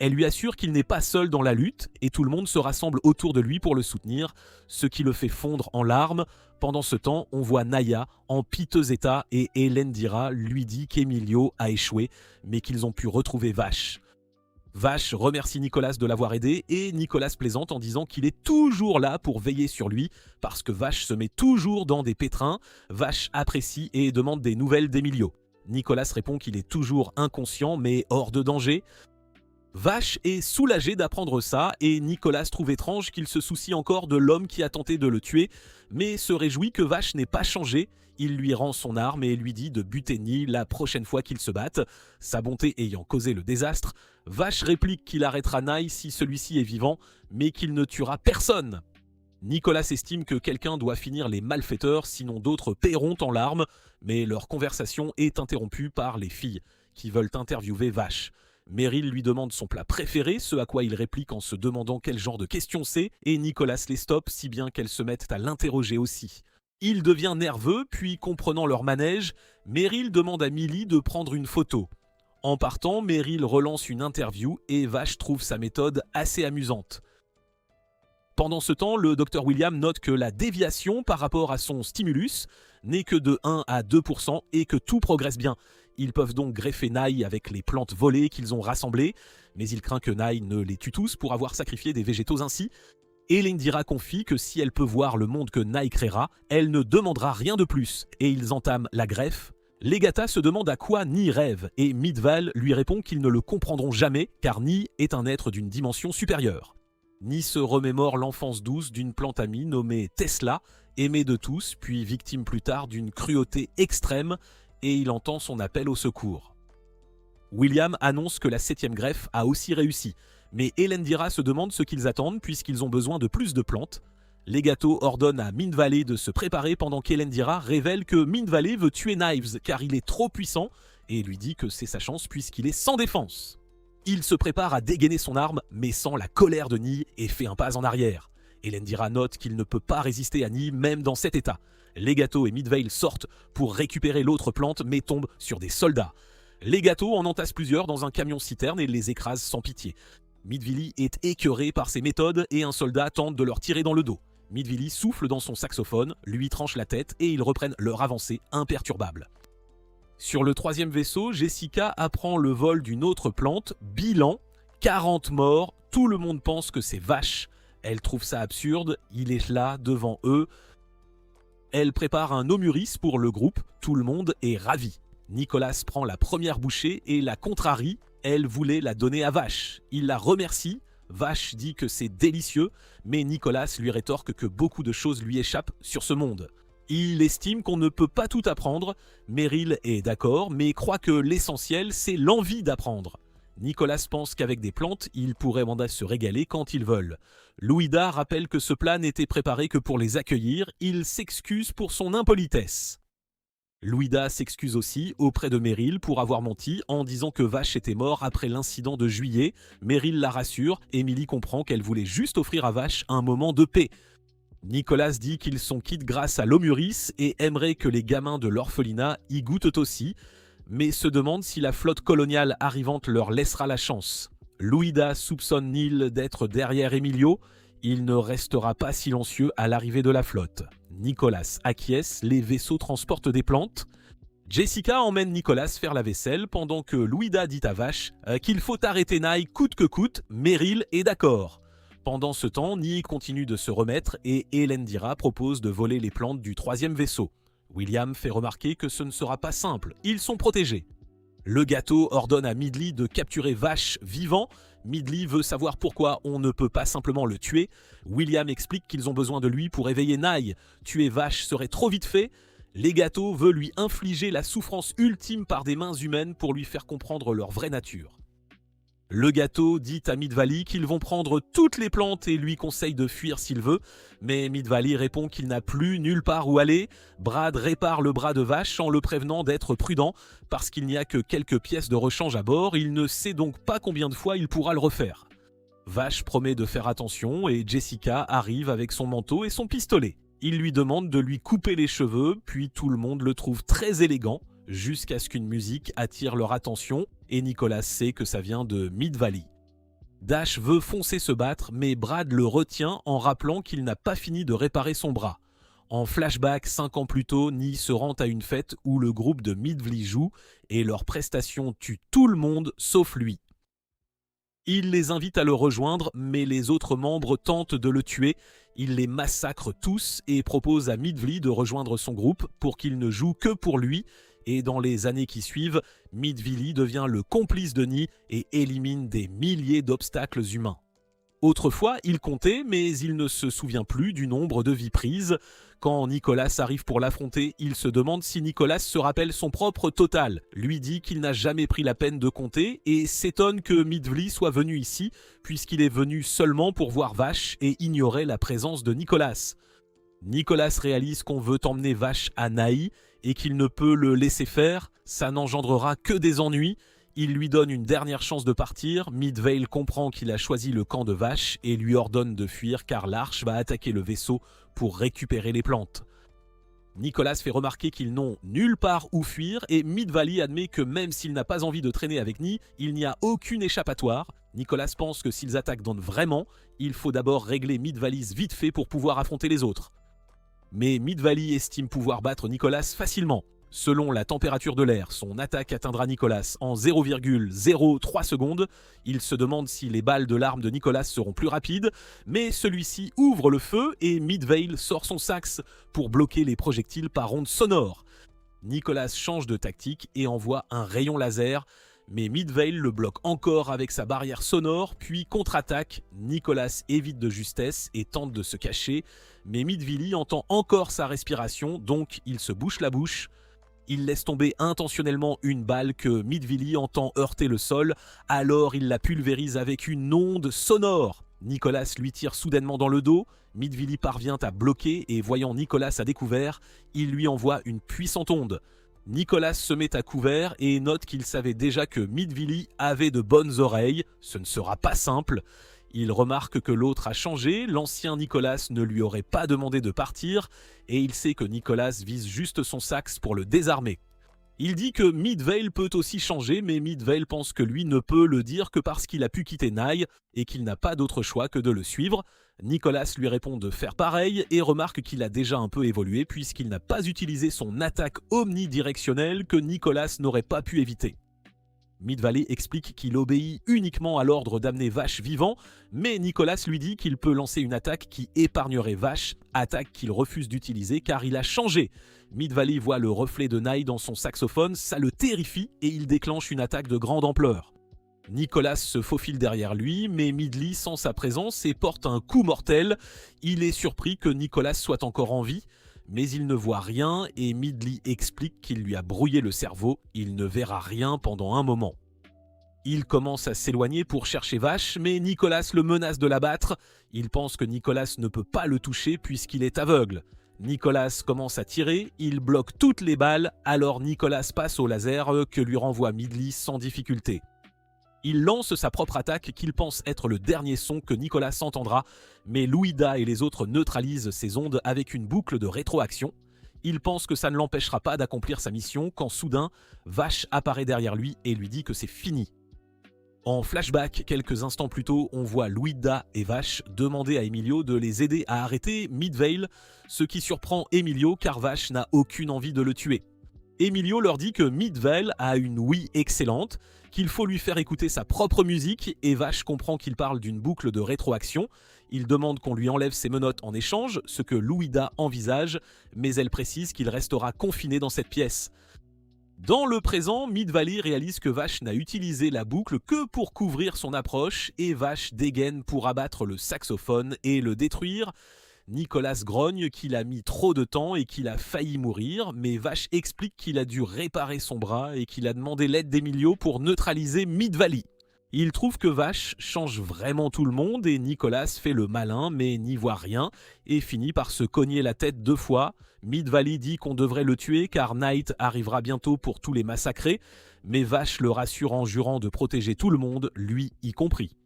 Elle lui assure qu'il n'est pas seul dans la lutte, et tout le monde se rassemble autour de lui pour le soutenir, ce qui le fait fondre en larmes. Pendant ce temps, on voit Naya en piteux état, et Elendira lui dit qu'Emilio a échoué, mais qu'ils ont pu retrouver Vash. Vash remercie Nicolas de l'avoir aidé, et Nicolas plaisante en disant qu'il est toujours là pour veiller sur lui, parce que Vash se met toujours dans des pétrins. Vash apprécie et demande des nouvelles d'Emilio. Nicolas répond qu'il est toujours inconscient, mais hors de danger. Vash est soulagé d'apprendre ça, et Nicolas trouve étrange qu'il se soucie encore de l'homme qui a tenté de le tuer, mais se réjouit que Vash n'ait pas changé. Il lui rend son arme et lui dit de buter Ni la prochaine fois qu'ils se battent. Sa bonté ayant causé le désastre, Vash réplique qu'il arrêtera Nai si celui-ci est vivant, mais qu'il ne tuera personne. Nicolas estime que quelqu'un doit finir les malfaiteurs, sinon d'autres paieront en larmes, mais leur conversation est interrompue par les filles, qui veulent interviewer Vash. Meryl lui demande son plat préféré, ce à quoi il réplique en se demandant quel genre de question c'est, et Nicolas les stoppe si bien qu'elles se mettent à l'interroger aussi. Il devient nerveux, puis comprenant leur manège, Meryl demande à Millie de prendre une photo. En partant, Meryl relance une interview et Vash trouve sa méthode assez amusante. Pendant ce temps, le Dr William note que la déviation par rapport à son stimulus n'est que de 1 à 2% et que tout progresse bien. Ils peuvent donc greffer Nai avec les plantes volées qu'ils ont rassemblées, mais il craint que Nai ne les tue tous pour avoir sacrifié des végétaux ainsi. Elendira confie que si elle peut voir le monde que Nai créera, elle ne demandera rien de plus, et ils entament la greffe. Legata se demande à quoi Ni rêve, et Midval lui répond qu'ils ne le comprendront jamais, car Ni est un être d'une dimension supérieure. Ni se remémore l'enfance douce d'une plante amie nommée Tesla, aimée de tous, puis victime plus tard d'une cruauté extrême, et il entend son appel au secours. William annonce que la 7e greffe a aussi réussi, mais Elendira se demande ce qu'ils attendent puisqu'ils ont besoin de plus de plantes. Legato ordonne à Mindvalley de se préparer pendant qu'Elendira révèle que Mindvalley veut tuer Knives car il est trop puissant et lui dit que c'est sa chance puisqu'il est sans défense. Il se prépare à dégainer son arme mais sent la colère de Ni et fait un pas en arrière. Elendira note qu'il ne peut pas résister à Ni même dans cet état. Legato et Midvale sortent pour récupérer l'autre plante mais tombent sur des soldats. Legato en entasse plusieurs dans un camion-citerne et les écrase sans pitié. Midvili est écœuré par ses méthodes et un soldat tente de leur tirer dans le dos. Midvili souffle dans son saxophone, lui tranche la tête et ils reprennent leur avancée imperturbable. Sur le 3e vaisseau, Jessica apprend le vol d'une autre plante, bilan, 40 morts, tout le monde pense que c'est Vash. Elle trouve ça absurde, il est là devant eux. Elle prépare un omuris pour le groupe, tout le monde est ravi. Nicolas prend la première bouchée et la contrarie, elle voulait la donner à Vash. Il la remercie, Vash dit que c'est délicieux, mais Nicolas lui rétorque que beaucoup de choses lui échappent sur ce monde. Il estime qu'on ne peut pas tout apprendre, Meryl est d'accord, mais croit que l'essentiel c'est l'envie d'apprendre. Nicolas pense qu'avec des plantes, ils pourraient se régaler quand ils veulent. Louida rappelle que ce plat n'était préparé que pour les accueillir, il s'excuse pour son impolitesse. Louida s'excuse aussi auprès de Meryl pour avoir menti en disant que Vash était mort après l'incident de juillet. Meryl la rassure, Emily comprend qu'elle voulait juste offrir à Vash un moment de paix. Nicolas dit qu'ils sont quittes grâce à l'Omuris et aimerait que les gamins de l'orphelinat y goûtent aussi, mais se demande si la flotte coloniale arrivante leur laissera la chance. Louida soupçonne Neil d'être derrière Emilio, il ne restera pas silencieux à l'arrivée de la flotte. Nicolas acquiesce, les vaisseaux transportent des plantes. Jessica emmène Nicolas faire la vaisselle pendant que Louida dit à Vash qu'il faut arrêter Nai coûte que coûte, Meryl est d'accord. Pendant ce temps, Ni continue de se remettre et Elendira propose de voler les plantes du 3e vaisseau. William fait remarquer que ce ne sera pas simple, ils sont protégés. Le gâteau ordonne à Midley de capturer Vash vivant. Midley veut savoir pourquoi on ne peut pas simplement le tuer. William explique qu'ils ont besoin de lui pour éveiller Nai. Tuer Vash serait trop vite fait. Legato veut lui infliger la souffrance ultime par des mains humaines pour lui faire comprendre leur vraie nature. Le gâteau dit à Mid-Valley qu'ils vont prendre toutes les plantes et lui conseille de fuir s'il veut, mais Mid-Valley répond qu'il n'a plus nulle part où aller. Brad répare le bras de Vache en le prévenant d'être prudent, parce qu'il n'y a que quelques pièces de rechange à bord, il ne sait donc pas combien de fois il pourra le refaire. Vache promet de faire attention et Jessica arrive avec son manteau et son pistolet. Il lui demande de lui couper les cheveux, puis tout le monde le trouve très élégant, jusqu'à ce qu'une musique attire leur attention et Nicholas sait que ça vient de Mid-Valley. Dash veut foncer se battre, mais Brad le retient en rappelant qu'il n'a pas fini de réparer son bras. En flashback, 5 ans plus tôt, Nee se rend à une fête où le groupe de Mid-Valley joue et leur prestation tue tout le monde sauf lui. Il les invite à le rejoindre, mais les autres membres tentent de le tuer. Il les massacre tous et propose à Mid-Valley de rejoindre son groupe pour qu'il ne joue que pour lui. Et dans les années qui suivent, Mid-Valley devient le complice de Nee et élimine des milliers d'obstacles humains. Autrefois, il comptait, mais il ne se souvient plus du nombre de vies prises. Quand Nicholas arrive pour l'affronter, il se demande si Nicholas se rappelle son propre total, lui dit qu'il n'a jamais pris la peine de compter et s'étonne que Mid-Valley soit venu ici, puisqu'il est venu seulement pour voir Vache et ignorait la présence de Nicholas. Nicholas réalise qu'on veut emmener Vache à Naï et qu'il ne peut le laisser faire, ça n'engendrera que des ennuis. Il lui donne une dernière chance de partir, Mid-Valley comprend qu'il a choisi le camp de Vache et lui ordonne de fuir car l'Arche va attaquer le vaisseau pour récupérer les plantes. Nicholas fait remarquer qu'ils n'ont nulle part où fuir et Mid-Valley admet que même s'il n'a pas envie de traîner avec Nee, il n'y a aucune échappatoire. Nicholas pense que s'ils attaquent Dawn vraiment, il faut d'abord régler Mid-Valley vite fait pour pouvoir affronter les autres. Mais Mid-Valley estime pouvoir battre Nicholas facilement. Selon la température de l'air, son attaque atteindra Nicholas en 0,03 secondes. Il se demande si les balles de l'arme de Nicholas seront plus rapides, mais celui-ci ouvre le feu et Mid-Valley sort son sax pour bloquer les projectiles par ondes sonores. Nicholas change de tactique et envoie un rayon laser, mais Mid-Valley le bloque encore avec sa barrière sonore, puis contre-attaque. Nicholas évite de justesse et tente de se cacher, mais Mid-Valley entend encore sa respiration, donc il se bouche la bouche. Il laisse tomber intentionnellement une balle que Mid-Valley entend heurter le sol, alors il la pulvérise avec une onde sonore. Nicholas lui tire soudainement dans le dos, Mid-Valley parvient à bloquer et voyant Nicholas à découvert, il lui envoie une puissante onde. Nicholas se met à couvert et note qu'il savait déjà que Mid-Valley avait de bonnes oreilles, ce ne sera pas simple. Il remarque que l'autre a changé, l'ancien Nicholas ne lui aurait pas demandé de partir et il sait que Nicholas vise juste son sax pour le désarmer. Il dit que Mid-Valley peut aussi changer, mais Mid-Valley pense que lui ne peut le dire que parce qu'il a pu quitter Naï et qu'il n'a pas d'autre choix que de le suivre. Nicholas lui répond de faire pareil et remarque qu'il a déjà un peu évolué puisqu'il n'a pas utilisé son attaque omnidirectionnelle que Nicholas n'aurait pas pu éviter. Mid-Valley explique qu'il obéit uniquement à l'ordre d'amener Vache vivant, mais Nicholas lui dit qu'il peut lancer une attaque qui épargnerait Vache, attaque qu'il refuse d'utiliser car il a changé. Mid-Valley voit le reflet de Naï dans son saxophone, ça le terrifie et il déclenche une attaque de grande ampleur. Nicholas se faufile derrière lui, mais Mid-Valley sent sa présence et porte un coup mortel. Il est surpris que Nicholas soit encore en vie, mais il ne voit rien et Mid-Valley explique qu'il lui a brouillé le cerveau, il ne verra rien pendant un moment. Il commence à s'éloigner pour chercher Vache, mais Nicholas le menace de l'abattre. Il pense que Nicholas ne peut pas le toucher puisqu'il est aveugle. Nicholas commence à tirer, il bloque toutes les balles, alors Nicholas passe au laser que lui renvoie Mid-Valley sans difficulté. Il lance sa propre attaque qu'il pense être le dernier son que Nicholas entendra, mais Louida et les autres neutralisent ces ondes avec une boucle de rétroaction. Il pense que ça ne l'empêchera pas d'accomplir sa mission quand soudain, Vache apparaît derrière lui et lui dit que c'est fini. En flashback, quelques instants plus tôt, on voit Louida et Vache demander à Emilio de les aider à arrêter Mid-Valley, ce qui surprend Emilio car Vache n'a aucune envie de le tuer. Emilio leur dit que Mid-Valley a une ouïe excellente, qu'il faut lui faire écouter sa propre musique et Vache comprend qu'il parle d'une boucle de rétroaction. Il demande qu'on lui enlève ses menottes en échange, ce que Louida envisage, mais elle précise qu'il restera confiné dans cette pièce. Dans le présent, Mid-Valley réalise que Vache n'a utilisé la boucle que pour couvrir son approche et Vache dégaine pour abattre le saxophone et le détruire. Nicholas grogne qu'il a mis trop de temps et qu'il a failli mourir, mais Vache explique qu'il a dû réparer son bras et qu'il a demandé l'aide d'Emilio pour neutraliser Mid-Valley. Il trouve que Vache change vraiment tout le monde et Nicolas fait le malin mais n'y voit rien et finit par se cogner la tête 2 fois. Mid-Valley dit qu'on devrait le tuer car Night arrivera bientôt pour tous les massacrer, mais Vache le rassure en jurant de protéger tout le monde, lui y compris.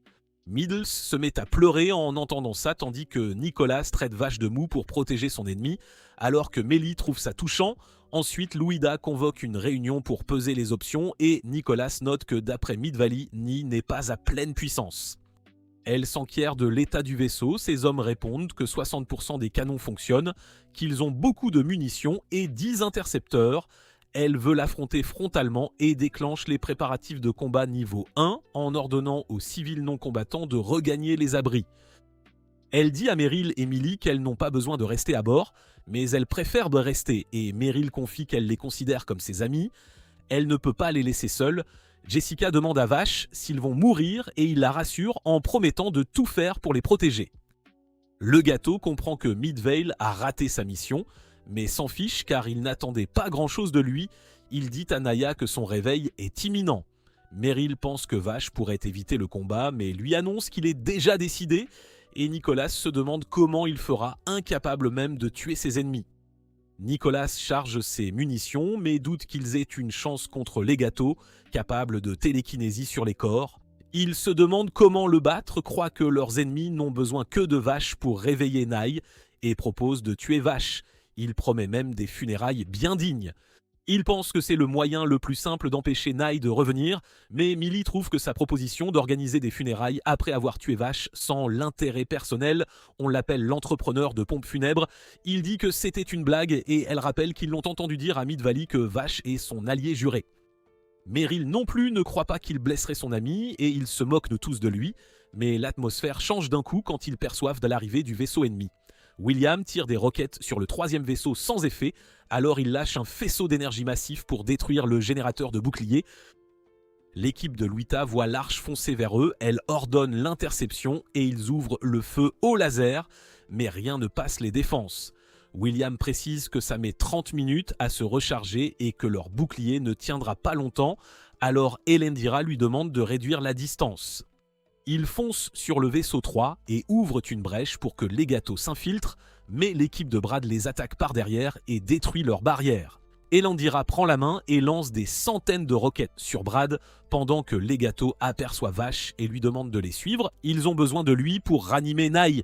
Middles se met à pleurer en entendant ça tandis que Nicolas traite Vache de mou pour protéger son ennemi, alors que Mélie trouve ça touchant. Ensuite, Louida convoque une réunion pour peser les options et Nicolas note que d'après Mid-Valley, Ni n'est pas à pleine puissance. Elle s'enquiert de l'état du vaisseau, ses hommes répondent que 60% des canons fonctionnent, qu'ils ont beaucoup de munitions et 10 intercepteurs. Elle veut l'affronter frontalement et déclenche les préparatifs de combat niveau 1 en ordonnant aux civils non combattants de regagner les abris. Elle dit à Meryl et Millie qu'elles n'ont pas besoin de rester à bord, mais elles préfèrent de rester et Meryl confie qu'elle les considère comme ses amis. Elle ne peut pas les laisser seuls. Jessica demande à Vache s'ils vont mourir et il la rassure en promettant de tout faire pour les protéger. Le gâteau comprend que Midvale a raté sa mission, mais s'en fiche car il n'attendait pas grand-chose de lui. Il dit à Naya que son réveil est imminent. Meryl pense que Vache pourrait éviter le combat, mais lui annonce qu'il est déjà décidé et Nicolas se demande comment il fera, incapable même de tuer ses ennemis. Nicolas charge ses munitions, mais doute qu'ils aient une chance contre les gâteaux, capables de télékinésie sur les corps. Il se demande comment le battre, croit que leurs ennemis n'ont besoin que de Vache pour réveiller Nai, et propose de tuer Vache. Il promet même des funérailles bien dignes. Il pense que c'est le moyen le plus simple d'empêcher Nai de revenir, mais Millie trouve que sa proposition d'organiser des funérailles après avoir tué Vache sans l'intérêt personnel, on l'appelle l'entrepreneur de pompes funèbres, il dit que c'était une blague et elle rappelle qu'ils l'ont entendu dire à Mid-Valley que Vache est son allié juré. Meryl non plus ne croit pas qu'il blesserait son ami et ils se moquent de tous de lui, mais l'atmosphère change d'un coup quand ils perçoivent de l'arrivée du vaisseau ennemi. William tire des roquettes sur le 3e vaisseau sans effet, alors il lâche un faisceau d'énergie massif pour détruire le générateur de bouclier. L'équipe de Louita voit l'arche foncer vers eux, elle ordonne l'interception et ils ouvrent le feu au laser, mais rien ne passe les défenses. William précise que ça met 30 minutes à se recharger et que leur bouclier ne tiendra pas longtemps, alors Elendira lui demande de réduire la distance. Ils foncent sur le vaisseau 3 et ouvrent une brèche pour que les gâteaux s'infiltrent, mais l'équipe de Brad les attaque par derrière et détruit leur barrière. Elendira prend la main et lance des centaines de roquettes sur Brad pendant que les gâteaux aperçoit Vache et lui demande de les suivre. Ils ont besoin de lui pour ranimer Nai.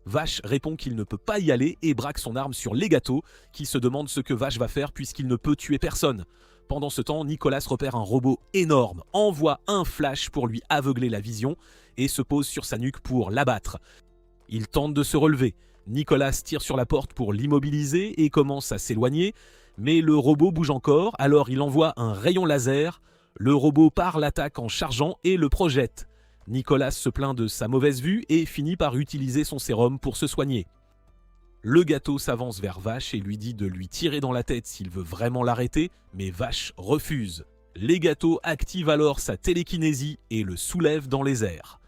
Vache répond qu'il ne peut pas y aller et braque son arme sur les gâteaux qui se demandent ce que Vache va faire puisqu'il ne peut tuer personne. Pendant ce temps, Nicolas repère un robot énorme, envoie un flash pour lui aveugler la vision et se pose sur sa nuque pour l'abattre. Il tente de se relever. Nicolas tire sur la porte pour l'immobiliser et commence à s'éloigner, mais le robot bouge encore, alors il envoie un rayon laser. Le robot part l'attaque en chargeant et le projette. Nicolas se plaint de sa mauvaise vue et finit par utiliser son sérum pour se soigner. Le gâteau s'avance vers Vache et lui dit de lui tirer dans la tête s'il veut vraiment l'arrêter, mais Vache refuse. Les gâteaux activent alors sa télékinésie et le soulèvent dans les airs.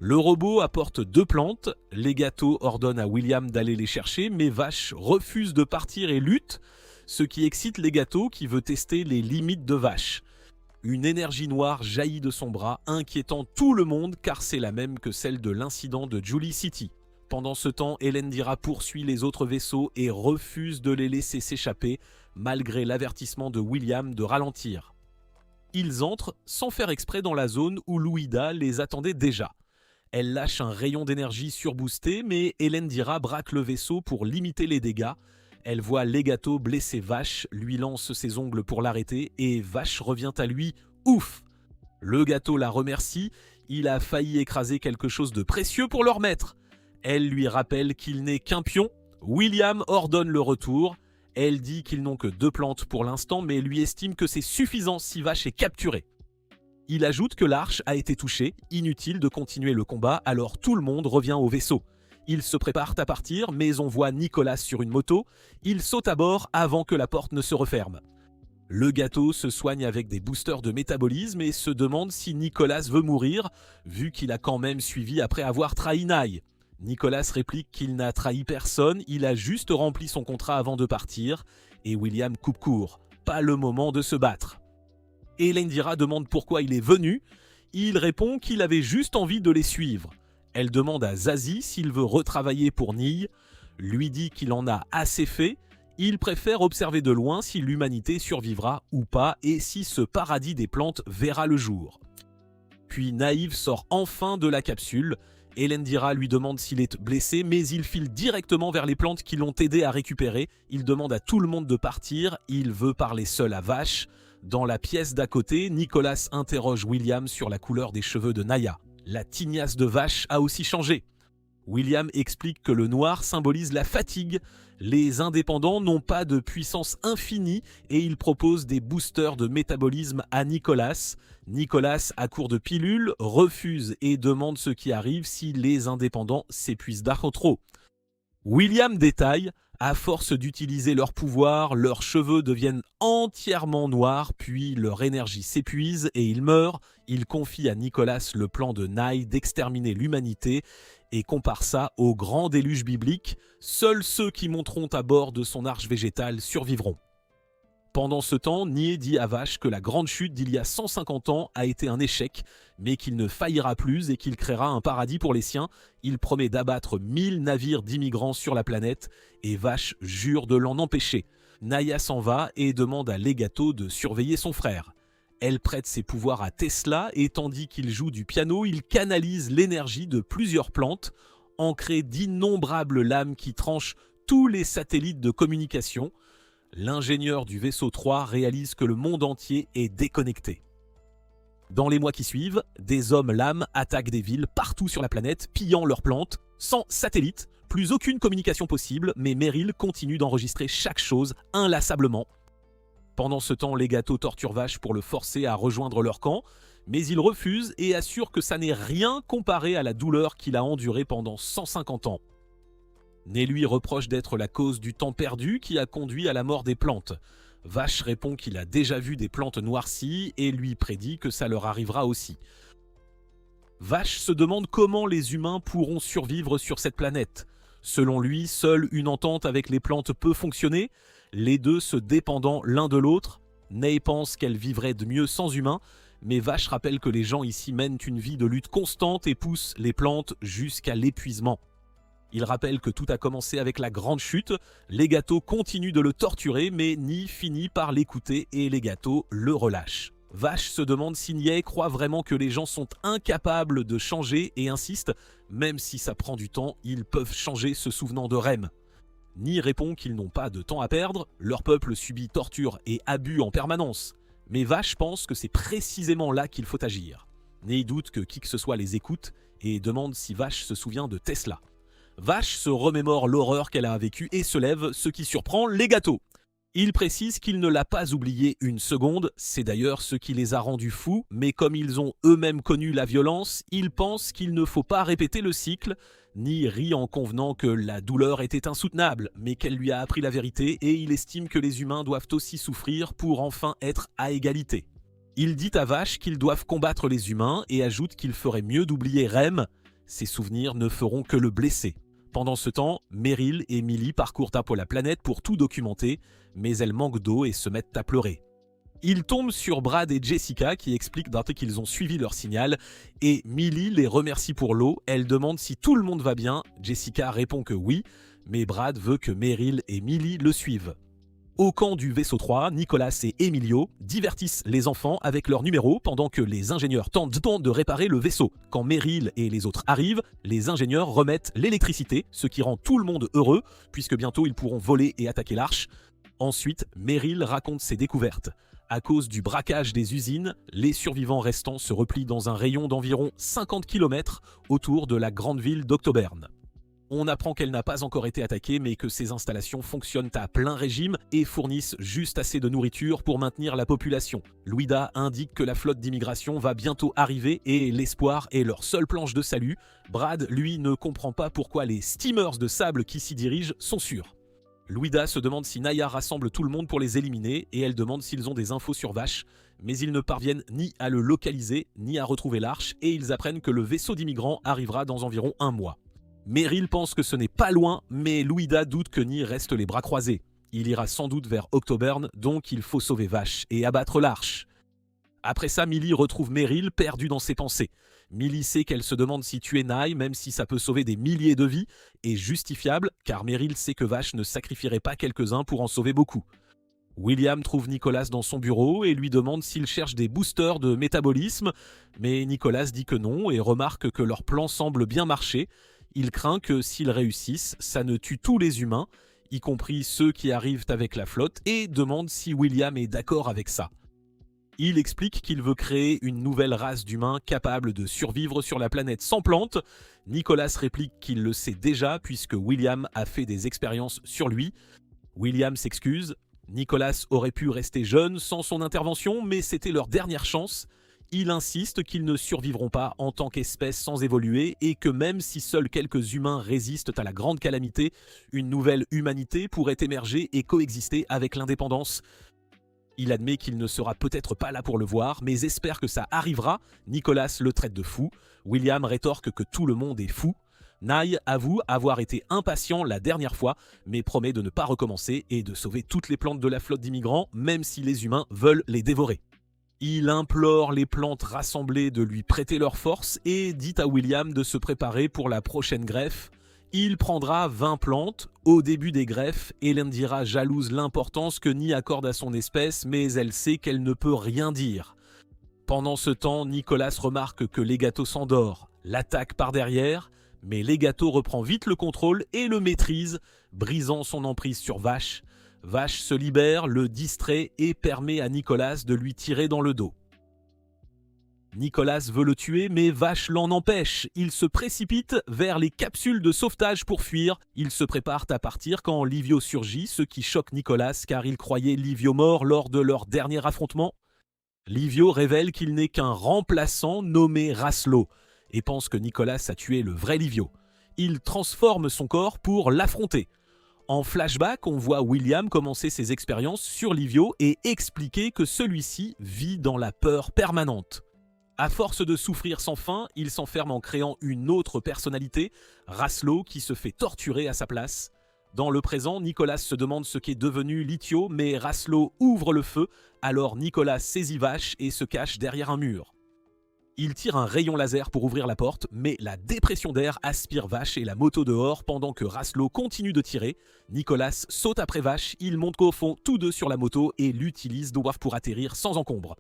Le robot apporte 2 plantes, les gâteaux ordonnent à William d'aller les chercher, mais Vache refuse de partir et lutte, ce qui excite les gâteaux qui veut tester les limites de Vache. Une énergie noire jaillit de son bras, inquiétant tout le monde car c'est la même que celle de l'incident de Julie City. Pendant ce temps, Elendira poursuit les autres vaisseaux et refuse de les laisser s'échapper, malgré l'avertissement de William de ralentir. Ils entrent sans faire exprès dans la zone où Louida les attendait déjà. Elle lâche un rayon d'énergie surboosté, mais Elendira braque le vaisseau pour limiter les dégâts. Elle voit Legato blesser Vache, lui lance ses ongles pour l'arrêter et Vache revient à lui. Ouf! Le gâteau la remercie, il a failli écraser quelque chose de précieux pour leur maître. Elle lui rappelle qu'il n'est qu'un pion. William ordonne le retour. Elle dit qu'ils n'ont que 2 plantes pour l'instant, mais lui estime que c'est suffisant si Vache est capturée. Il ajoute que l'arche a été touchée, inutile de continuer le combat, alors tout le monde revient au vaisseau. Ils se préparent à partir, mais on voit Nicolas sur une moto. Il saute à bord avant que la porte ne se referme. Le gâteau se soigne avec des boosters de métabolisme et se demande si Nicolas veut mourir, vu qu'il a quand même suivi après avoir trahi Nai. Nicolas réplique qu'il n'a trahi personne, il a juste rempli son contrat avant de partir, et William coupe court. Pas le moment de se battre. Elendira demande pourquoi il est venu. Il répond qu'il avait juste envie de les suivre. Elle demande à Zazie s'il veut retravailler pour Nia, lui dit qu'il en a assez fait. Il préfère observer de loin si l'humanité survivra ou pas et si ce paradis des plantes verra le jour. Puis Naïve sort enfin de la capsule. Elendira lui demande s'il est blessé, mais il file directement vers les plantes qui l'ont aidé à récupérer. Il demande à tout le monde de partir, il veut parler seul à Vache. Dans la pièce d'à côté, Nicolas interroge William sur la couleur des cheveux de Naya. La tignasse de Vache a aussi changé. William explique que le noir symbolise la fatigue. Les indépendants n'ont pas de puissance infinie et il propose des boosters de métabolisme à Nicolas. Nicolas, à court de pilules, refuse et demande ce qui arrive si les indépendants s'épuisent d'un trop. William détaille, à force d'utiliser leur pouvoir, leurs cheveux deviennent entièrement noirs, puis leur énergie s'épuise et ils meurent. Il confie à Nicolas le plan de Nye d'exterminer l'humanité et compare ça au grand déluge biblique. Seuls ceux qui monteront à bord de son arche végétale survivront. Pendant ce temps, Nia dit à Vache que la grande chute d'il y a 150 ans a été un échec, mais qu'il ne faillira plus et qu'il créera un paradis pour les siens. Il promet d'abattre 1000 navires d'immigrants sur la planète et Vache jure de l'en empêcher. Naya s'en va et demande à Legato de surveiller son frère. Elle prête ses pouvoirs à Tesla et tandis qu'il joue du piano, il canalise l'énergie de plusieurs plantes, ancrées d'innombrables lames qui tranchent tous les satellites de communication. L'ingénieur du vaisseau 3 réalise que le monde entier est déconnecté. Dans les mois qui suivent, des hommes lames attaquent des villes partout sur la planète, pillant leurs plantes, sans satellite, plus aucune communication possible, mais Meryl continue d'enregistrer chaque chose inlassablement. Pendant ce temps, Legato torture Vache pour le forcer à rejoindre leur camp, mais il refuse et assure que ça n'est rien comparé à la douleur qu'il a endurée pendant 150 ans. Né lui reproche d'être la cause du temps perdu qui a conduit à la mort des plantes. Vache répond qu'il a déjà vu des plantes noircies et lui prédit que ça leur arrivera aussi. Vache se demande comment les humains pourront survivre sur cette planète. Selon lui, seule une entente avec les plantes peut fonctionner, les deux se dépendant l'un de l'autre. Ney pense qu'elle vivrait de mieux sans humains, mais Vache rappelle que les gens ici mènent une vie de lutte constante et poussent les plantes jusqu'à l'épuisement. Il rappelle que tout a commencé avec la grande chute. Legato continue de le torturer, mais Nia finit par l'écouter et Legato le relâche. Vache se demande si Nia croit vraiment que les gens sont incapables de changer et insiste, même si ça prend du temps, ils peuvent changer se souvenant de Rem. Nia répond qu'ils n'ont pas de temps à perdre, leur peuple subit torture et abus en permanence. Mais Vache pense que c'est précisément là qu'il faut agir. Nia doute que qui que ce soit les écoute et demande si Vache se souvient de Tesla. Vache se remémore l'horreur qu'elle a vécue et se lève, ce qui surprend Legato. Il précise qu'il ne l'a pas oublié une seconde, c'est d'ailleurs ce qui les a rendus fous, mais comme ils ont eux-mêmes connu la violence, ils pensent qu'il ne faut pas répéter le cycle. Nia rit en convenant que la douleur était insoutenable, mais qu'elle lui a appris la vérité et il estime que les humains doivent aussi souffrir pour enfin être à égalité. Il dit à Vache qu'ils doivent combattre les humains et ajoute qu'il ferait mieux d'oublier Rem. Ses souvenirs ne feront que le blesser. Pendant ce temps, Meryl et Millie parcourent un peu la planète pour tout documenter, mais elles manquent d'eau et se mettent à pleurer. Ils tombent sur Brad et Jessica qui expliquent d'un coup qu'ils ont suivi leur signal et Millie les remercie pour l'eau. Elle demande si tout le monde va bien. Jessica répond que oui, mais Brad veut que Meryl et Millie le suivent. Au camp du vaisseau 3, Nicolas et Emilio divertissent les enfants avec leurs numéros pendant que les ingénieurs tentent de réparer le vaisseau. Quand Meryl et les autres arrivent, les ingénieurs remettent l'électricité, ce qui rend tout le monde heureux, puisque bientôt ils pourront voler et attaquer l'arche. Ensuite, Meryl raconte ses découvertes. À cause du braquage des usines, les survivants restants se replient dans un rayon d'environ 50 km autour de la grande ville d'Octobern. On apprend qu'elle n'a pas encore été attaquée, mais que ces installations fonctionnent à plein régime et fournissent juste assez de nourriture pour maintenir la population. Louida indique que la flotte d'immigration va bientôt arriver et l'espoir est leur seule planche de salut. Brad, lui, ne comprend pas pourquoi les steamers de sable qui s'y dirigent sont sûrs. Louida se demande si Naya rassemble tout le monde pour les éliminer et elle demande s'ils ont des infos sur Vache, mais ils ne parviennent ni à le localiser ni à retrouver l'arche et ils apprennent que le vaisseau d'immigrants arrivera dans environ 1 mois. Meryl pense que ce n'est pas loin, mais Louida doute que Nia reste les bras croisés. Il ira sans doute vers Octobern, donc il faut sauver Vache et abattre l'arche. Après ça, Millie retrouve Meryl perdue dans ses pensées. Millie sait qu'elle se demande si tuer Nye, même si ça peut sauver des milliers de vies, est justifiable, car Meryl sait que Vash ne sacrifierait pas quelques-uns pour en sauver beaucoup. William trouve Nicholas dans son bureau et lui demande s'il cherche des boosters de métabolisme, mais Nicholas dit que non et remarque que leur plan semble bien marcher. Il craint que s'ils réussissent, ça ne tue tous les humains, y compris ceux qui arrivent avec la flotte, et demande si William est d'accord avec ça. Il explique qu'il veut créer une nouvelle race d'humains capable de survivre sur la planète sans plantes. Nicholas réplique qu'il le sait déjà puisque William a fait des expériences sur lui. William s'excuse. Nicholas aurait pu rester jeune sans son intervention, mais c'était leur dernière chance. Il insiste qu'ils ne survivront pas en tant qu'espèce sans évoluer et que même si seuls quelques humains résistent à la grande calamité, une nouvelle humanité pourrait émerger et coexister avec l'indépendance. Il admet qu'il ne sera peut-être pas là pour le voir, mais espère que ça arrivera. Nicholas le traite de fou. William rétorque que tout le monde est fou. Nye avoue avoir été impatient la dernière fois, mais promet de ne pas recommencer et de sauver toutes les plantes de la flotte d'immigrants, même si les humains veulent les dévorer. Il implore les plantes rassemblées de lui prêter leur force et dit à William de se préparer pour la prochaine greffe. Il prendra 20 plantes. Au début des greffes, Elendira jalouse l'importance que Nye accorde à son espèce, mais elle sait qu'elle ne peut rien dire. Pendant ce temps, Nicholas remarque que Legato s'endort, l'attaque par derrière, mais Legato reprend vite le contrôle et le maîtrise, brisant son emprise sur Vash. Vash se libère, le distrait et permet à Nicholas de lui tirer dans le dos. Nicholas veut le tuer, mais Vash l'en empêche. Il se précipite vers les capsules de sauvetage pour fuir. Ils se préparent à partir quand Livio surgit, ce qui choque Nicholas car il croyait Livio mort lors de leur dernier affrontement. Livio révèle qu'il n'est qu'un remplaçant nommé Raslo et pense que Nicholas a tué le vrai Livio. Il transforme son corps pour l'affronter. En flashback, on voit William commencer ses expériences sur Livio et expliquer que celui-ci vit dans la peur permanente. À force de souffrir sans fin, il s'enferme en créant une autre personnalité, Raslo, qui se fait torturer à sa place. Dans le présent, Nicholas se demande ce qu'est devenu Lithio, mais Raslo ouvre le feu, alors Nicholas saisit Vash et se cache derrière un mur. Il tire un rayon laser pour ouvrir la porte, mais la dépression d'air aspire Vash et la moto dehors pendant que Raslo continue de tirer. Nicholas saute après Vash, ils montent au fond tous deux sur la moto et l'utilisent pour atterrir sans encombre.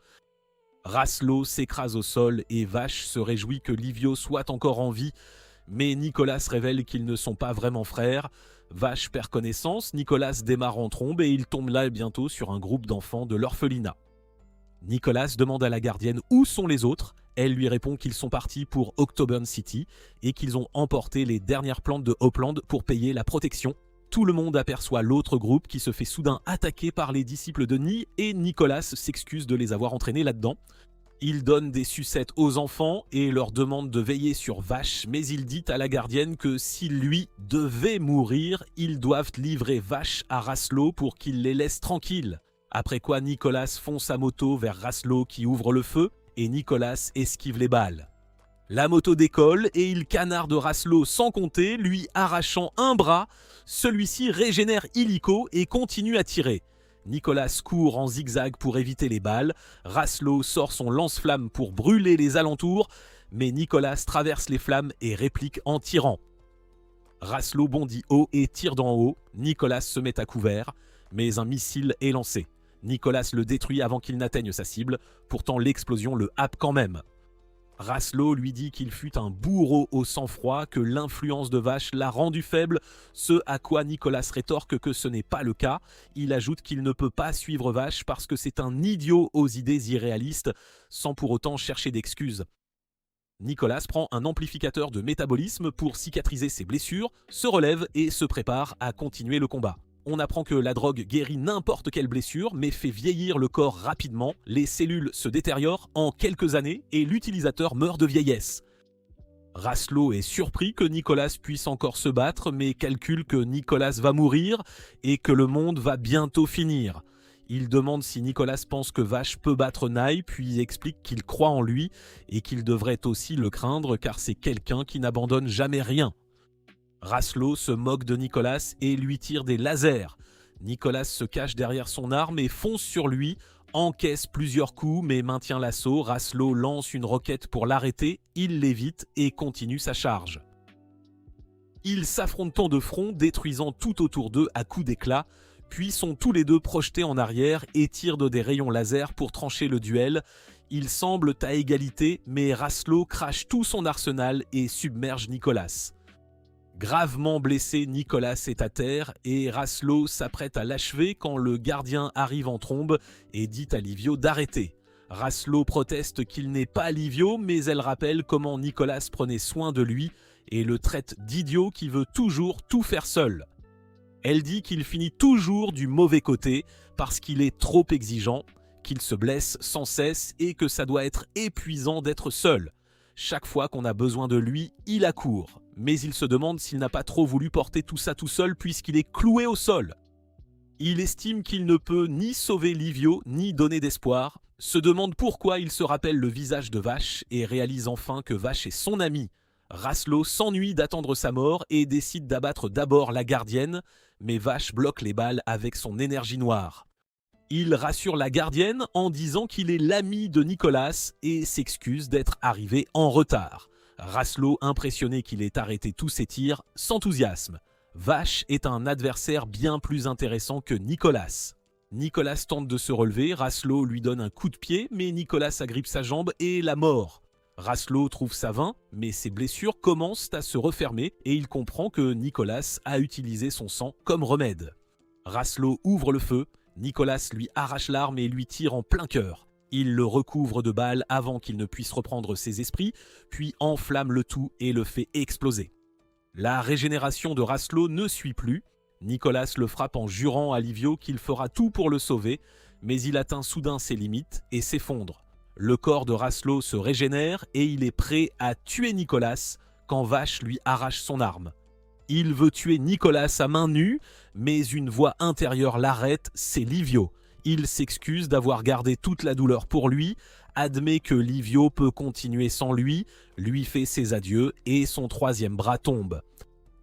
Raslo s'écrase au sol et Vash se réjouit que Livio soit encore en vie, mais Nicholas révèle qu'ils ne sont pas vraiment frères. Vash perd connaissance, Nicholas démarre en trombe et il tombe là bientôt sur un groupe d'enfants de l'orphelinat. Nicholas demande à la gardienne où sont les autres. Elle lui répond qu'ils sont partis pour Octoburn City et qu'ils ont emporté les dernières plantes de Hopland pour payer la protection. Tout le monde aperçoit l'autre groupe qui se fait soudain attaquer par les disciples de Nye et Nicholas s'excuse de les avoir entraînés là-dedans. Il donne des sucettes aux enfants et leur demande de veiller sur Vash, mais il dit à la gardienne que si lui devait mourir, ils doivent livrer Vash à Raslo pour qu'il les laisse tranquilles. Après quoi Nicholas fonce sa moto vers Raslo qui ouvre le feu et Nicholas esquive les balles. La moto décolle et il canarde Raslo sans compter, lui arrachant un bras. Celui-ci régénère illico et continue à tirer. Nicholas court en zigzag pour éviter les balles. Raslo sort son lance-flamme pour brûler les alentours, mais Nicholas traverse les flammes et réplique en tirant. Raslo bondit haut et tire d'en haut. Nicholas se met à couvert, mais un missile est lancé. Nicholas le détruit avant qu'il n'atteigne sa cible, pourtant l'explosion le happe quand même. Raslo lui dit qu'il fut un bourreau au sang-froid, que l'influence de Vash l'a rendu faible, ce à quoi Nicholas rétorque que ce n'est pas le cas. Il ajoute qu'il ne peut pas suivre Vash parce que c'est un idiot aux idées irréalistes, sans pour autant chercher d'excuses. Nicholas prend un amplificateur de métabolisme pour cicatriser ses blessures, se relève et se prépare à continuer le combat. On apprend que la drogue guérit n'importe quelle blessure, mais fait vieillir le corps rapidement, les cellules se détériorent en quelques années et l'utilisateur meurt de vieillesse. Raslo est surpris que Nicholas puisse encore se battre, mais calcule que Nicholas va mourir et que le monde va bientôt finir. Il demande si Nicholas pense que Vash peut battre Nye, puis explique qu'il croit en lui et qu'il devrait aussi le craindre car c'est quelqu'un qui n'abandonne jamais rien. Raslo se moque de Nicholas et lui tire des lasers. Nicholas se cache derrière son arme et fonce sur lui encaisse plusieurs coups mais maintient l'assaut. Raslo lance une roquette pour l'arrêter, il l'évite et continue sa charge. Ils s'affrontent de front, détruisant tout autour d'eux à coups d'éclat, puis sont tous les deux projetés en arrière et tirent des rayons laser pour trancher le duel. Ils semblent à égalité, mais Raslo crache tout son arsenal et submerge Nicolas. Gravement blessé, Nicolas est à terre et Raslo s'apprête à l'achever quand le gardien arrive en trombe et dit à Livio d'arrêter. Raslo proteste qu'il n'est pas Livio, mais elle rappelle comment Nicolas prenait soin de lui et le traite d'idiot qui veut toujours tout faire seul. Elle dit qu'il finit toujours du mauvais côté parce qu'il est trop exigeant, qu'il se blesse sans cesse et que ça doit être épuisant d'être seul. Chaque fois qu'on a besoin de lui, il accourt. Mais il se demande s'il n'a pas trop voulu porter tout ça tout seul puisqu'il est cloué au sol. Il estime qu'il ne peut ni sauver Livio ni donner d'espoir, se demande pourquoi il se rappelle le visage de Vache et réalise enfin que Vache est son ami. Raslo s'ennuie d'attendre sa mort et décide d'abattre d'abord la gardienne, mais Vache bloque les balles avec son énergie noire. Il rassure la gardienne en disant qu'il est l'ami de Nicolas et s'excuse d'être arrivé en retard. Raslo, impressionné qu'il ait arrêté tous ses tirs, s'enthousiasme. Vache est un adversaire bien plus intéressant que Nicolas. Nicolas tente de se relever, Raslo lui donne un coup de pied, mais Nicolas agrippe sa jambe et la mord. Raslo trouve ça vain, mais ses blessures commencent à se refermer et il comprend que Nicolas a utilisé son sang comme remède. Raslo ouvre le feu, Nicolas lui arrache l'arme et lui tire en plein cœur. Il le recouvre de balles avant qu'il ne puisse reprendre ses esprits, puis enflamme le tout et le fait exploser. La régénération de Raslo ne suit plus. Nicolas le frappe en jurant à Livio qu'il fera tout pour le sauver, mais il atteint soudain ses limites et s'effondre. Le corps de Raslo se régénère et il est prêt à tuer Nicolas quand Vache lui arrache son arme. Il veut tuer Nicolas à main nue, mais une voix intérieure l'arrête, c'est Livio. Il s'excuse d'avoir gardé toute la douleur pour lui, admet que Livio peut continuer sans lui fait ses adieux et son troisième bras tombe.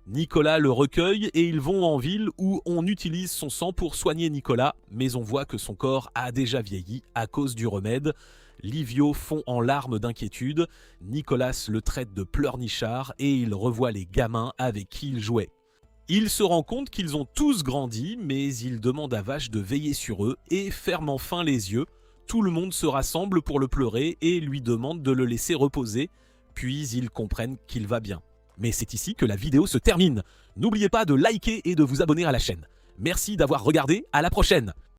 Nicolas le recueille et ils vont en ville où on utilise son sang pour soigner Nicolas, mais on voit que son corps a déjà vieilli à cause du remède. Livio fond en larmes d'inquiétude, Nicolas le traite de pleurnichard et il revoit les gamins avec qui il jouait. Il se rend compte qu'ils ont tous grandi, mais il demande à Vache de veiller sur eux et ferme enfin les yeux. Tout le monde se rassemble pour le pleurer et lui demande de le laisser reposer, puis ils comprennent qu'il va bien. Mais c'est ici que la vidéo se termine. N'oubliez pas de liker et de vous abonner à la chaîne. Merci d'avoir regardé, à la prochaine!